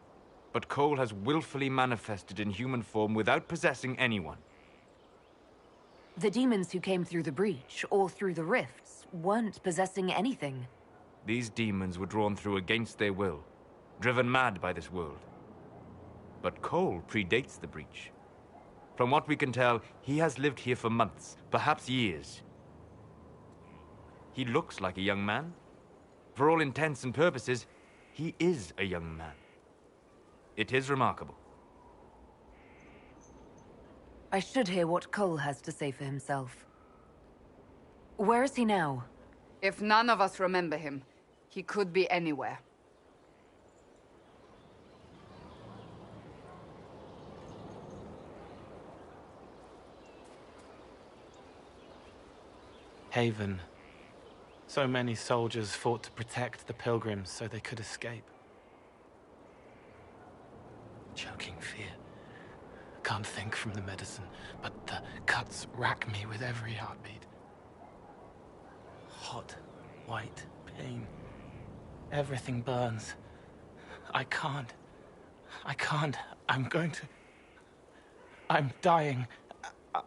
But Cole has willfully manifested in human form without possessing anyone. The demons who came through the breach, or through the rifts, weren't possessing anything. These demons were drawn through against their will, driven mad by this world. But Cole predates the breach. From what we can tell, he has lived here for months, perhaps years. He looks like a young man. For all intents and purposes, he is a young man. It is remarkable. I should hear what Cole has to say for himself. Where is he now? If none of us remember him, he could be anywhere. Haven. So many soldiers fought to protect the pilgrims so they could escape. Choking fear. can't think from the medicine, but the cuts rack me with every heartbeat. Hot, white pain. Everything burns. I can't. I'm going to... I'm dying.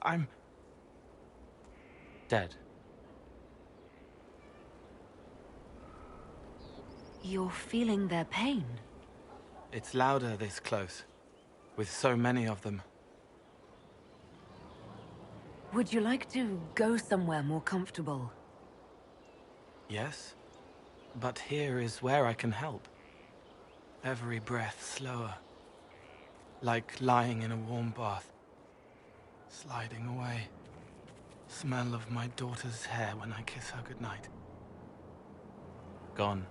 I'm... dead. You're feeling their pain? It's louder this close, with so many of them. Would you like to go somewhere more comfortable? Yes, but here is where I can help. Every breath slower, like lying in a warm bath, sliding away. Smell of my daughter's hair when I kiss her goodnight. Gone.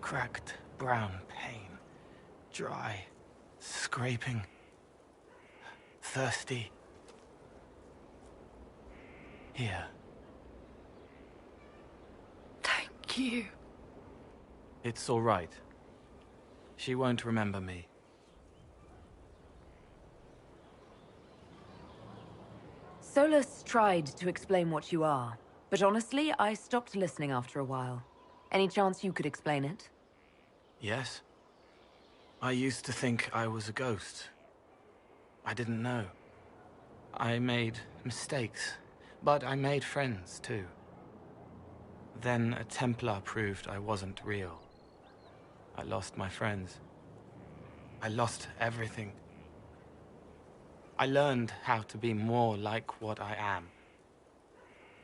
Cracked brown pain, dry, scraping, thirsty. Here. Thank you. It's all right. She won't remember me. Solus tried to explain what you are, but honestly, I stopped listening after a while. Any chance you could explain it? Yes. I used to think I was a ghost. I didn't know. I made mistakes, but I made friends too. Then a Templar proved I wasn't real. I lost my friends. I lost everything. I learned how to be more like what I am.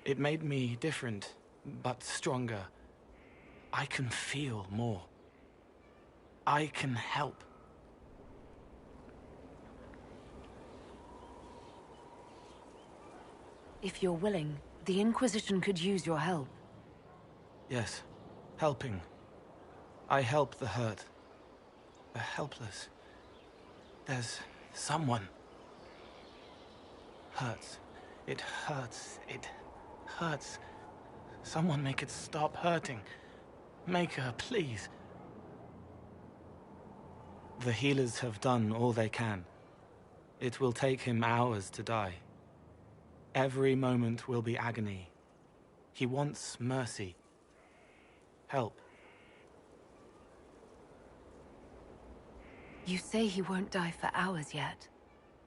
It made me different, but stronger. I can feel more. I can help. If you're willing, the Inquisition could use your help. Yes, helping. I help the hurt, the helpless. There's someone. Hurts. It hurts. It hurts. Someone make it stop hurting. Make her, please. The healers have done all they can. It will take him hours to die. Every moment will be agony. He wants mercy. Help. You say he won't die for hours yet,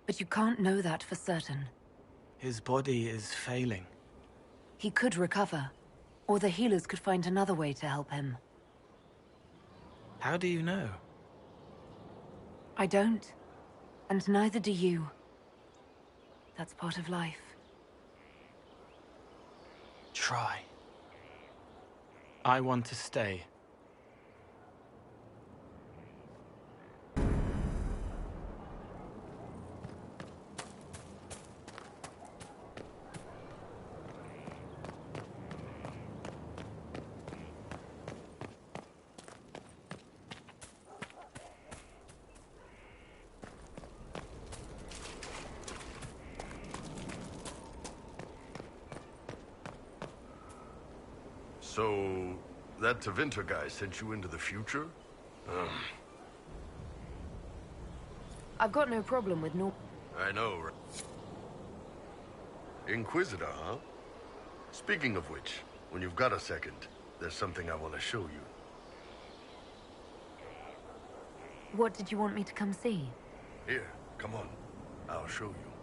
but you can't know that for certain. His body is failing. He could recover, or the healers could find another way to help him. How do you know? I don't, and neither do you. That's part of life. Try. I want to stay. So, that Tevinter guy sent you into the future? I've got no problem with I know. Inquisitor, huh? Speaking of which, when you've got a second, there's something I want to show you. What did you want me to come see? Here, come on. I'll show you.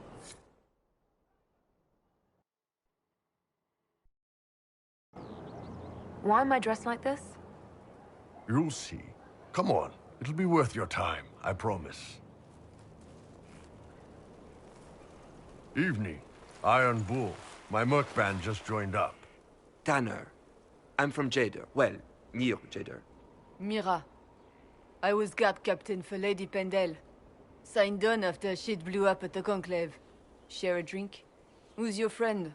Why am I dressed like this? You'll see. Come on. It'll be worth your time, I promise. Evening. Iron Bull. My merc band just joined up. Tanner. I'm from Jader. Well, near Jader. Mira. I was guard captain for Lady Pendel. Signed on after shit blew up at the Conclave. Share a drink? Who's your friend?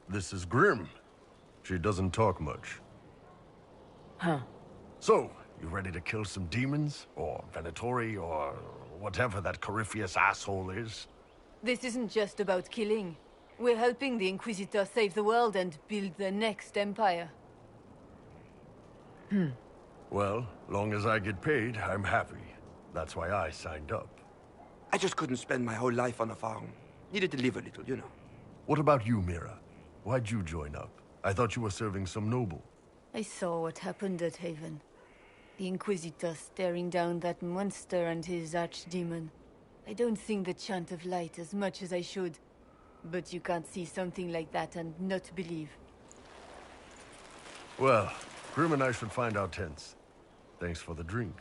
This is Grim. She doesn't talk much. Huh. So, you ready to kill some demons? Or Venatori, or whatever that Corypheus asshole is? This isn't just about killing. We're helping the Inquisitor save the world and build the next empire. Well, Long as I get paid, I'm happy. That's why I signed up. I just couldn't spend my whole life on a farm. Needed to live a little, you know. What about you, Mira? Why'd you join up? I thought you were serving some noble. I saw what happened at Haven. The Inquisitor staring down that monster and his archdemon. I don't think the Chant of Light as much as I should. But you can't see something like that and not believe. Well, Grim and I should find our tents. Thanks for the drink.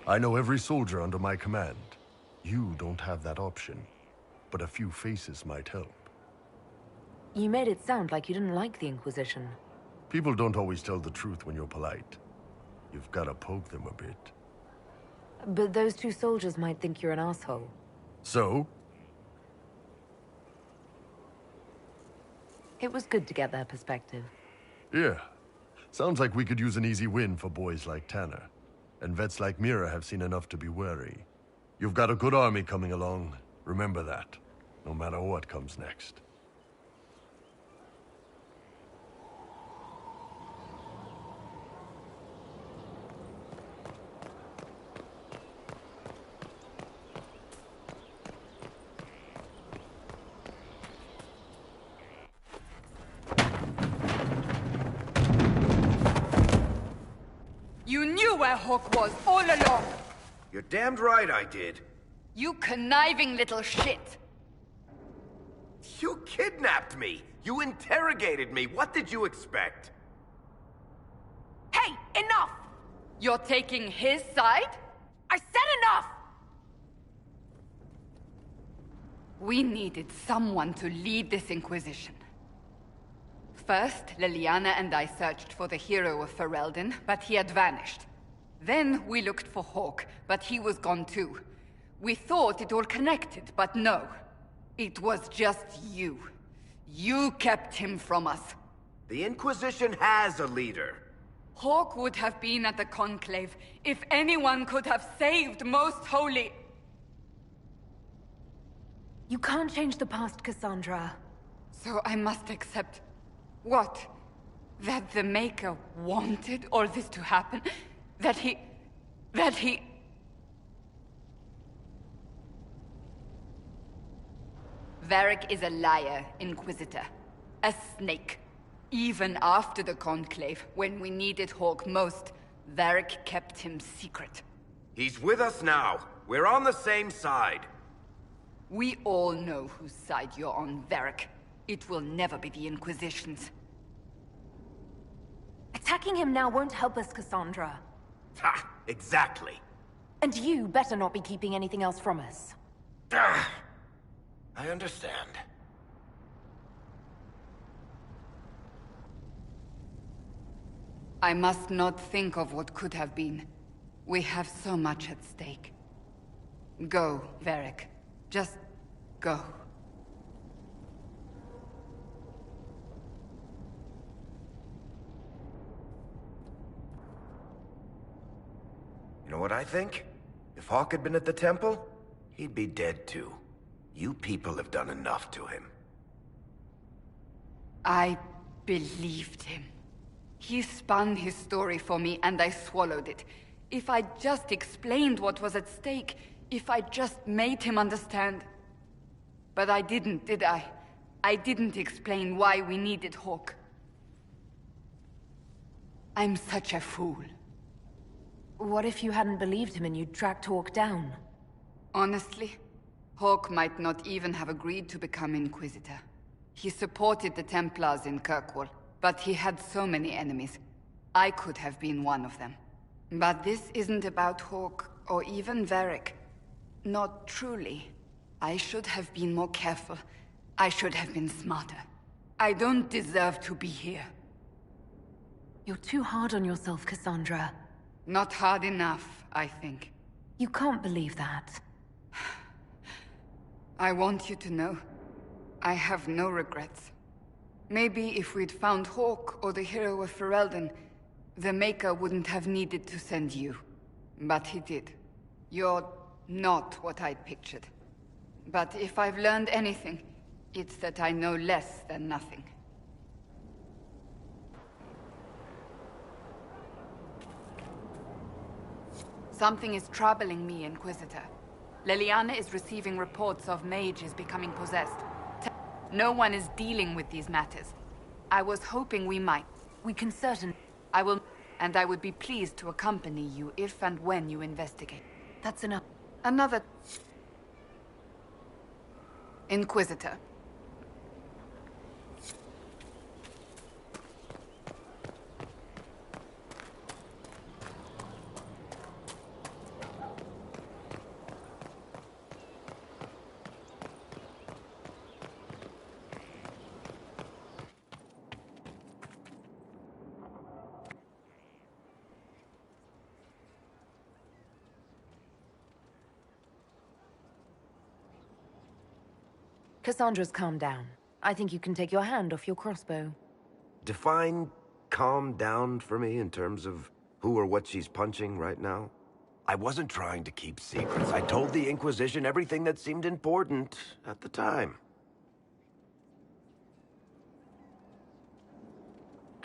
I know every soldier under my command. You don't have that option, but a few faces might help. You made it sound like you didn't like the Inquisition. People don't always tell the truth when you're polite. You've got to poke them a bit. But those two soldiers might think you're an asshole. So? It was good to get their perspective. Yeah. Sounds like we could use an easy win for boys like Tanner. And vets like Mira have seen enough to be wary. You've got a good army coming along. Remember that, no matter what comes next. You knew where Hawk was all along! You're damned right I did. You conniving little shit! You kidnapped me! You interrogated me! What did you expect? Hey, enough! You're taking his side? I said enough! We needed someone to lead this Inquisition. First, Liliana and I searched for the hero of Ferelden, but he had vanished. Then we looked for Hawk, but he was gone too. We thought it all connected, but no. It was just you. You kept him from us. The Inquisition has a leader. Hawk would have been at the Conclave if anyone could have saved Most Holy. You can't change the past, Cassandra. So I must accept... what? That the Maker wanted all this to happen? That he... Varric is a liar, Inquisitor. A snake. Even after the Conclave, when we needed Hawk most, Varric kept him secret. He's with us now. We're on the same side. We all know whose side you're on, Varric. It will never be the Inquisition's. Attacking him now won't help us, Cassandra. Ha! Exactly. And you better not be keeping anything else from us. I understand. I must not think of what could have been. We have so much at stake. Go, Varric. Just go. You know what I think? If Hawk had been at the temple, he'd be dead too. You people have done enough to him. I believed him. He spun his story for me and I swallowed it. If I just explained what was at stake, if I just made him understand. But I didn't, did I? I didn't explain why we needed Hawk. I'm such a fool. What if you hadn't believed him and you'd tracked Hawk down? Honestly, Hawk might not even have agreed to become Inquisitor. He supported the Templars in Kirkwall, but he had so many enemies. I could have been one of them. But this isn't about Hawk, or even Varric. Not truly. I should have been more careful. I should have been smarter. I don't deserve to be here. You're too hard on yourself, Cassandra. Not hard enough, I think. You can't believe that. I want you to know, I have no regrets. Maybe if we'd found Hawk or the hero of Ferelden, the Maker wouldn't have needed to send you. But he did. You're not what I'd pictured. But if I've learned anything, It's that I know less than nothing. Something is troubling me, Inquisitor. Leliana is receiving reports of mages becoming possessed. No one is dealing with these matters. I was hoping we might. We can certainly... I will... And I would be pleased to accompany you if and when you investigate. That's enough. Another... Inquisitor. Cassandra's calmed down. I think you can take your hand off your crossbow. Define calm down for me in terms of who or what she's punching right now. I wasn't trying to keep secrets. I told the Inquisition everything that seemed important at the time.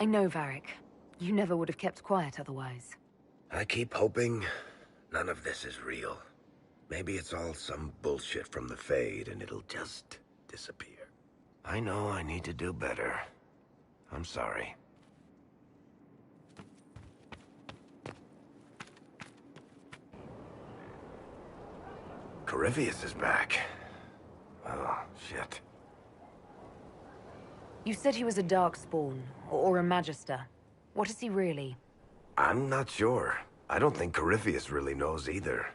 I know, Varric. You never would have kept quiet otherwise. I keep hoping none of this is real. Maybe it's all some bullshit from the Fade and it'll just disappear. I know I need to do better. I'm sorry. Corypheus is back. Oh, shit. You said he was a Darkspawn, or a Magister. What is he really? I'm not sure. I don't think Corypheus really knows either.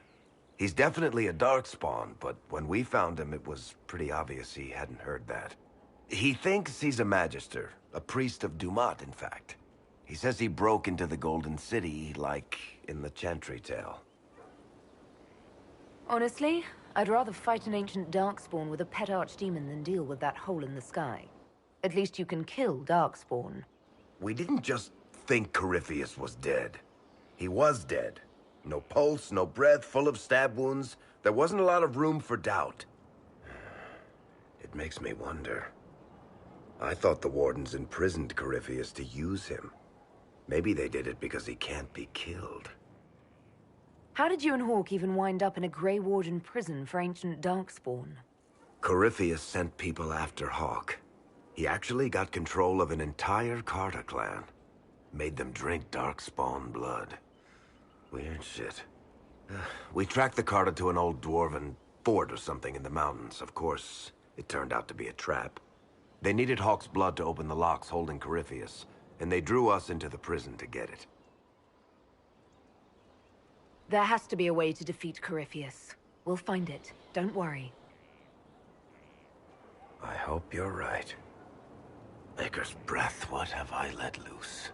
He's definitely a Darkspawn, but when we found him, it was pretty obvious he hadn't heard that. He thinks he's a Magister, a priest of Dumat, in fact. He says he broke into the Golden City, like in the Chantry tale. Honestly, I'd rather fight an ancient Darkspawn with a pet archdemon than deal with that hole in the sky. At least you can kill Darkspawn. We didn't just think Corypheus was dead. He was dead. No pulse, no breath, full of stab wounds. There wasn't a lot of room for doubt. It makes me wonder. I thought the Wardens imprisoned Corypheus to use him. Maybe they did it because he can't be killed. How did you and Hawke even wind up in a Grey Warden prison for ancient Darkspawn? Corypheus sent people after Hawke. He actually got control of an entire Carta clan. Made them drink Darkspawn blood. Weird shit. We tracked the Carta to an old dwarven fort or something in the mountains. Of course, it turned out to be a trap. They needed Hawke's blood to open the locks holding Corypheus, and they drew us into the prison to get it. There has to be a way to defeat Corypheus. We'll find it. Don't worry. I hope you're right. Maker's breath, what have I let loose?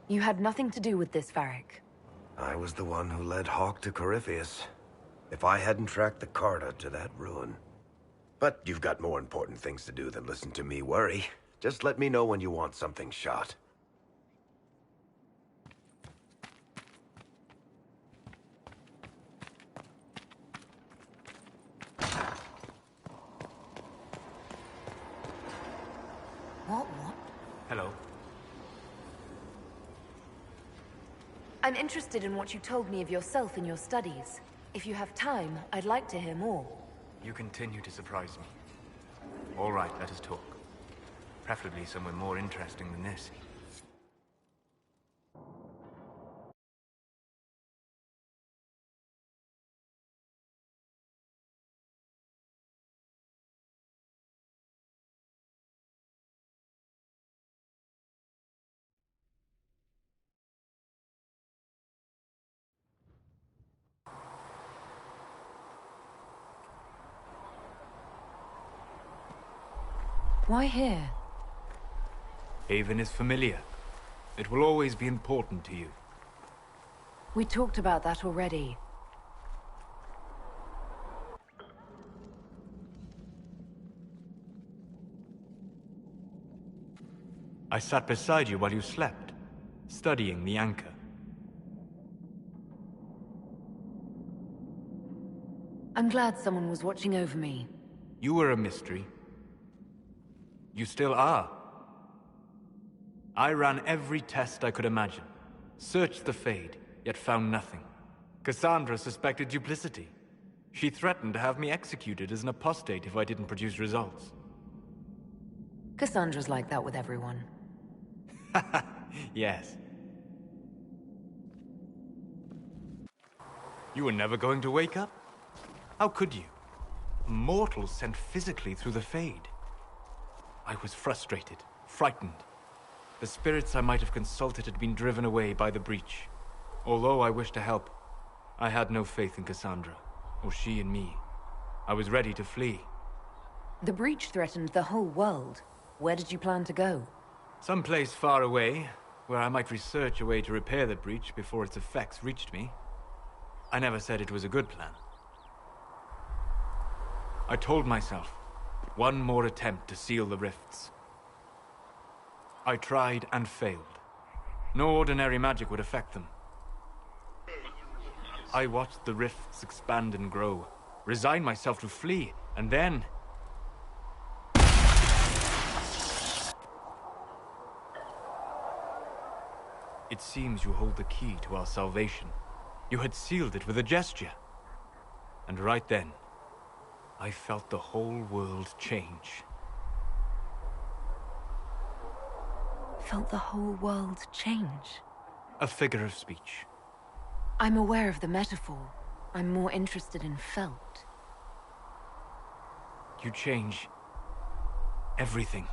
You had nothing to do with this, Varric. I was the one who led Hawke to Corypheus. If I hadn't tracked the Carta to that ruin. But you've got more important things to do than listen to me worry. Just let me know when you want something shot. What? Hello. I'm interested in what you told me of yourself in your studies. If you have time, I'd like to hear more. You continue to surprise me. All right, let us talk. Preferably somewhere more interesting than this. Why here? Haven is familiar. It will always be important to you. We talked about that already. I sat beside you while you slept, studying the anchor. I'm glad someone was watching over me. You were a mystery, You still are. I ran every test I could imagine. Searched the Fade, yet found nothing. Cassandra suspected duplicity. She threatened to have me executed as an apostate if I didn't produce results. Cassandra's like that with everyone. Yes. You were never going to wake up? How could you? A mortal sent physically through the Fade. I was frustrated, frightened. The spirits I might have consulted had been driven away by the breach. Although I wished to help, I had no faith in Cassandra, or she in me. I was ready to flee. The breach threatened the whole world. Where did you plan to go? Someplace far away, where I might research a way to repair the breach before its effects reached me. I never said it was a good plan. I told myself, one more attempt to seal the rifts. I tried and failed. No ordinary magic would affect them. I watched the rifts expand and grow, resigned myself to flee, and then... It seems you hold the key to our salvation. You had sealed it with a gesture. And right then, I felt the whole world change. Felt the whole world change? A figure of speech. I'm aware of the metaphor. I'm more interested in felt. You change everything.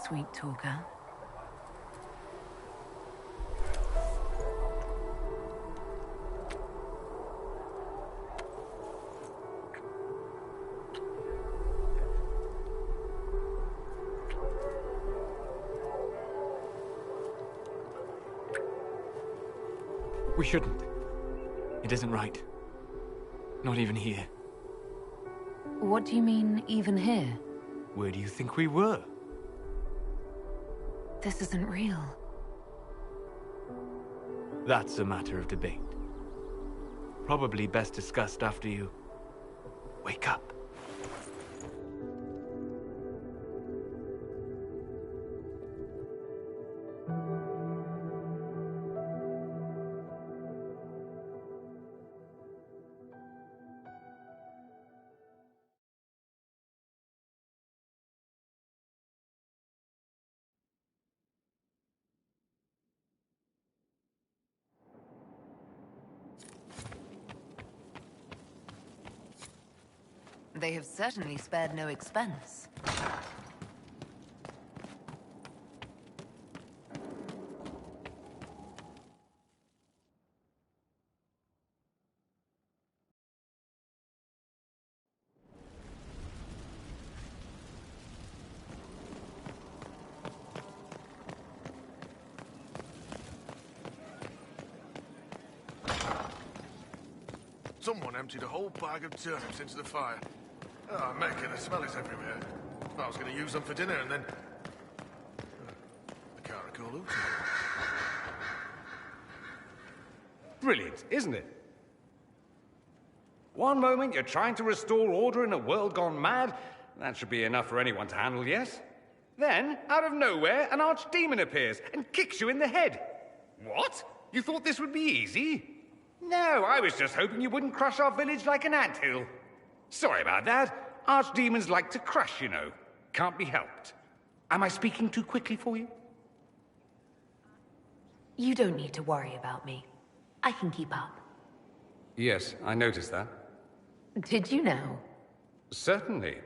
Sweet talker. We shouldn't. It isn't right. Not even here. What do you mean, even here? Where do you think we were? This isn't real. That's a matter of debate. Probably best discussed after you wake up. They have certainly spared no expense. Someone emptied a whole bag of turnips into the fire. Oh, Mecca, the smell is everywhere. I was going to use them for dinner and then... I can't recall who. Brilliant, isn't it? One moment you're trying to restore order in a world gone mad. That should be enough for anyone to handle, yes? Then, out of nowhere, an archdemon appears and kicks you in the head. What? You thought this would be easy? No, I was just hoping you wouldn't crush our village like an anthill. Sorry about that. Archdemons like to crush, you know. Can't be helped. Am I speaking too quickly for you? You don't need to worry about me. I can keep up. Yes, I noticed that. Did you now? Certainly.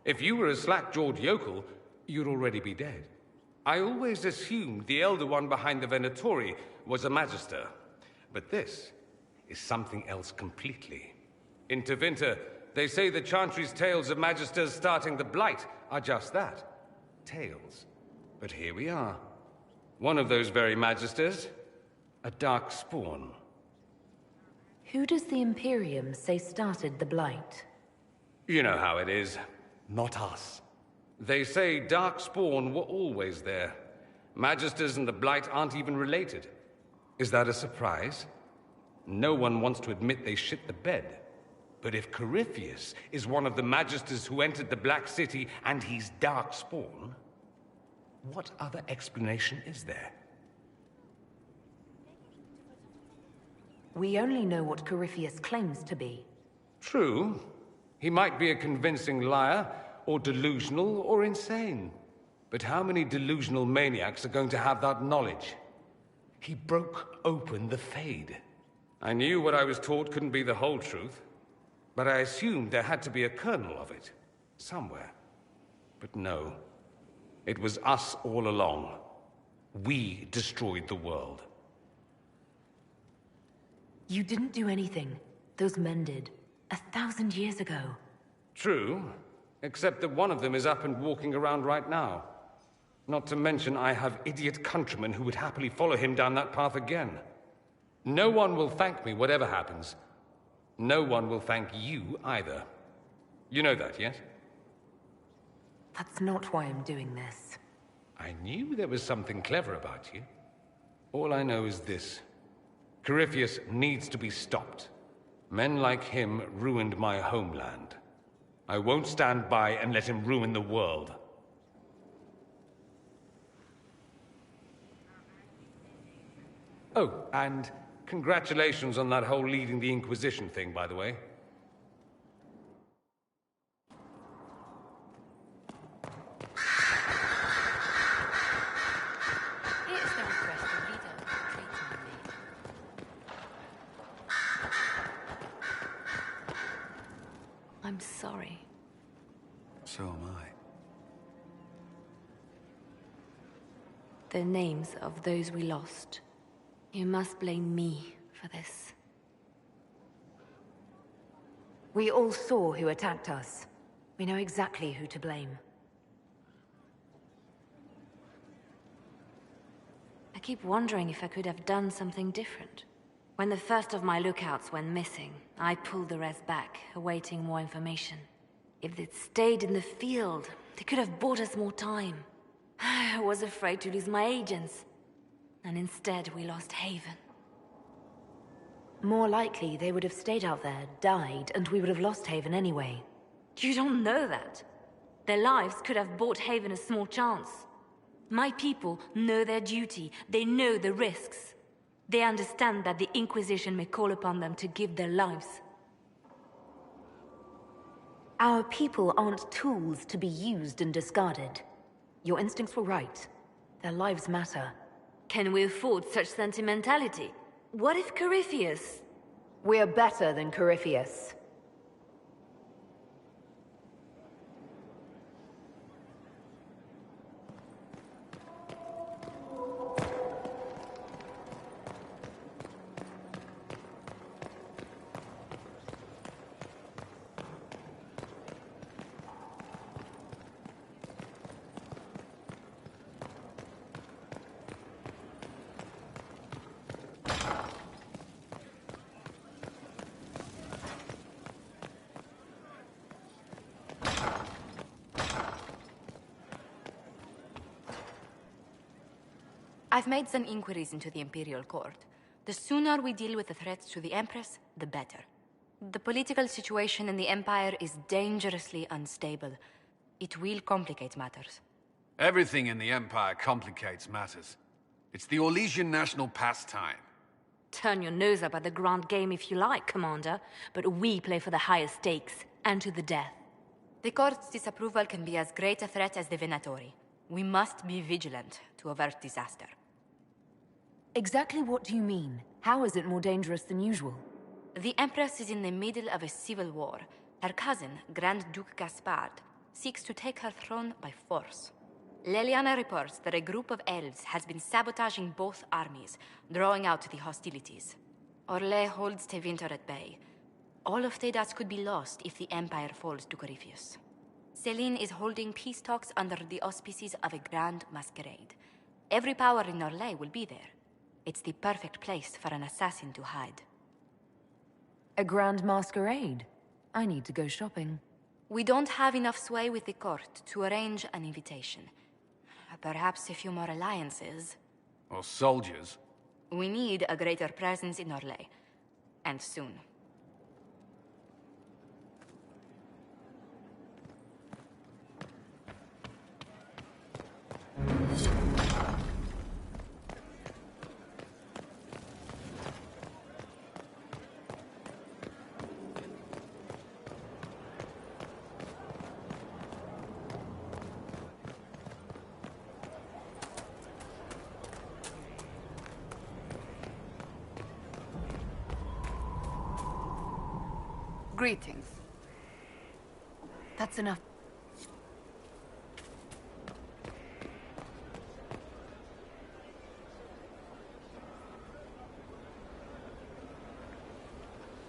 If you were a slack-jawed yokel, you'd already be dead. I always assumed the Elder One behind the Venatori was a Magister. But this is something else completely. In Tevinter, they say the Chantry's tales of Magisters starting the Blight are just that. Tales. But here we are. One of those very Magisters, a dark spawn. Who does the Imperium say started the Blight? You know how it is. Not us. They say Darkspawn were always there. Magisters and the Blight aren't even related. Is that a surprise? No one wants to admit they shit the bed. But if Corypheus is one of the Magisters who entered the Black City and he's Darkspawn, what other explanation is there? We only know what Corypheus claims to be. True. He might be a convincing liar, or delusional, or insane. But how many delusional maniacs are going to have that knowledge? He broke open the Fade. I knew what I was taught couldn't be the whole truth, but I assumed there had to be a kernel of it, somewhere. But no. It was us all along. We destroyed the world. You didn't do anything. Those men did. 1,000 years ago. True, except that one of them is up and walking around right now. Not to mention I have idiot countrymen who would happily follow him down that path again. No one will thank me, whatever happens. No one will thank you either. You know that, yes? That's not why I'm doing this. I knew there was something clever about you. All I know is this. Corypheus needs to be stopped. Men like him ruined my homeland. I won't stand by and let him ruin the world. Oh, and congratulations on that whole leading the Inquisition thing, by the way. I'm sorry. So am I. The names of those we lost. You must blame me for this. We all saw who attacked us. We know exactly who to blame. I keep wondering if I could have done something different. When the first of my lookouts went missing, I pulled the rest back, awaiting more information. If they'd stayed in the field, they could have bought us more time. I was afraid to lose my agents. And instead, we lost Haven. More likely, they would have stayed out there, died, and we would have lost Haven anyway. You don't know that. Their lives could have bought Haven a small chance. My people know their duty. They know the risks. They understand that the Inquisition may call upon them to give their lives. Our people aren't tools to be used and discarded. Your instincts were right. Their lives matter. Can we afford such sentimentality? What if Corypheus? We're better than Corypheus. I've made some inquiries into the Imperial Court. The sooner we deal with the threats to the Empress, the better. The political situation in the Empire is dangerously unstable. It will complicate matters. Everything in the Empire complicates matters. It's the Orlesian national pastime. Turn your nose up at the grand game if you like, Commander, but we play for the highest stakes, and to the death. The Court's disapproval can be as great a threat as the Venatori. We must be vigilant to avert disaster. Exactly what do you mean? How is it more dangerous than usual? The Empress is in the middle of a civil war. Her cousin, Grand Duke Gaspard, seeks to take her throne by force. Leliana reports that a group of elves has been sabotaging both armies, drawing out the hostilities. Orlais holds Tevinter at bay. All of Tedas could be lost if the Empire falls to Corypheus. Celine is holding peace talks under the auspices of a grand masquerade. Every power in Orlais will be there. It's the perfect place for an assassin to hide. A grand masquerade? I need to go shopping. We don't have enough sway with the court to arrange an invitation. Perhaps a few more alliances. Or soldiers. We need a greater presence in Orlais. And soon. Greetings. That's enough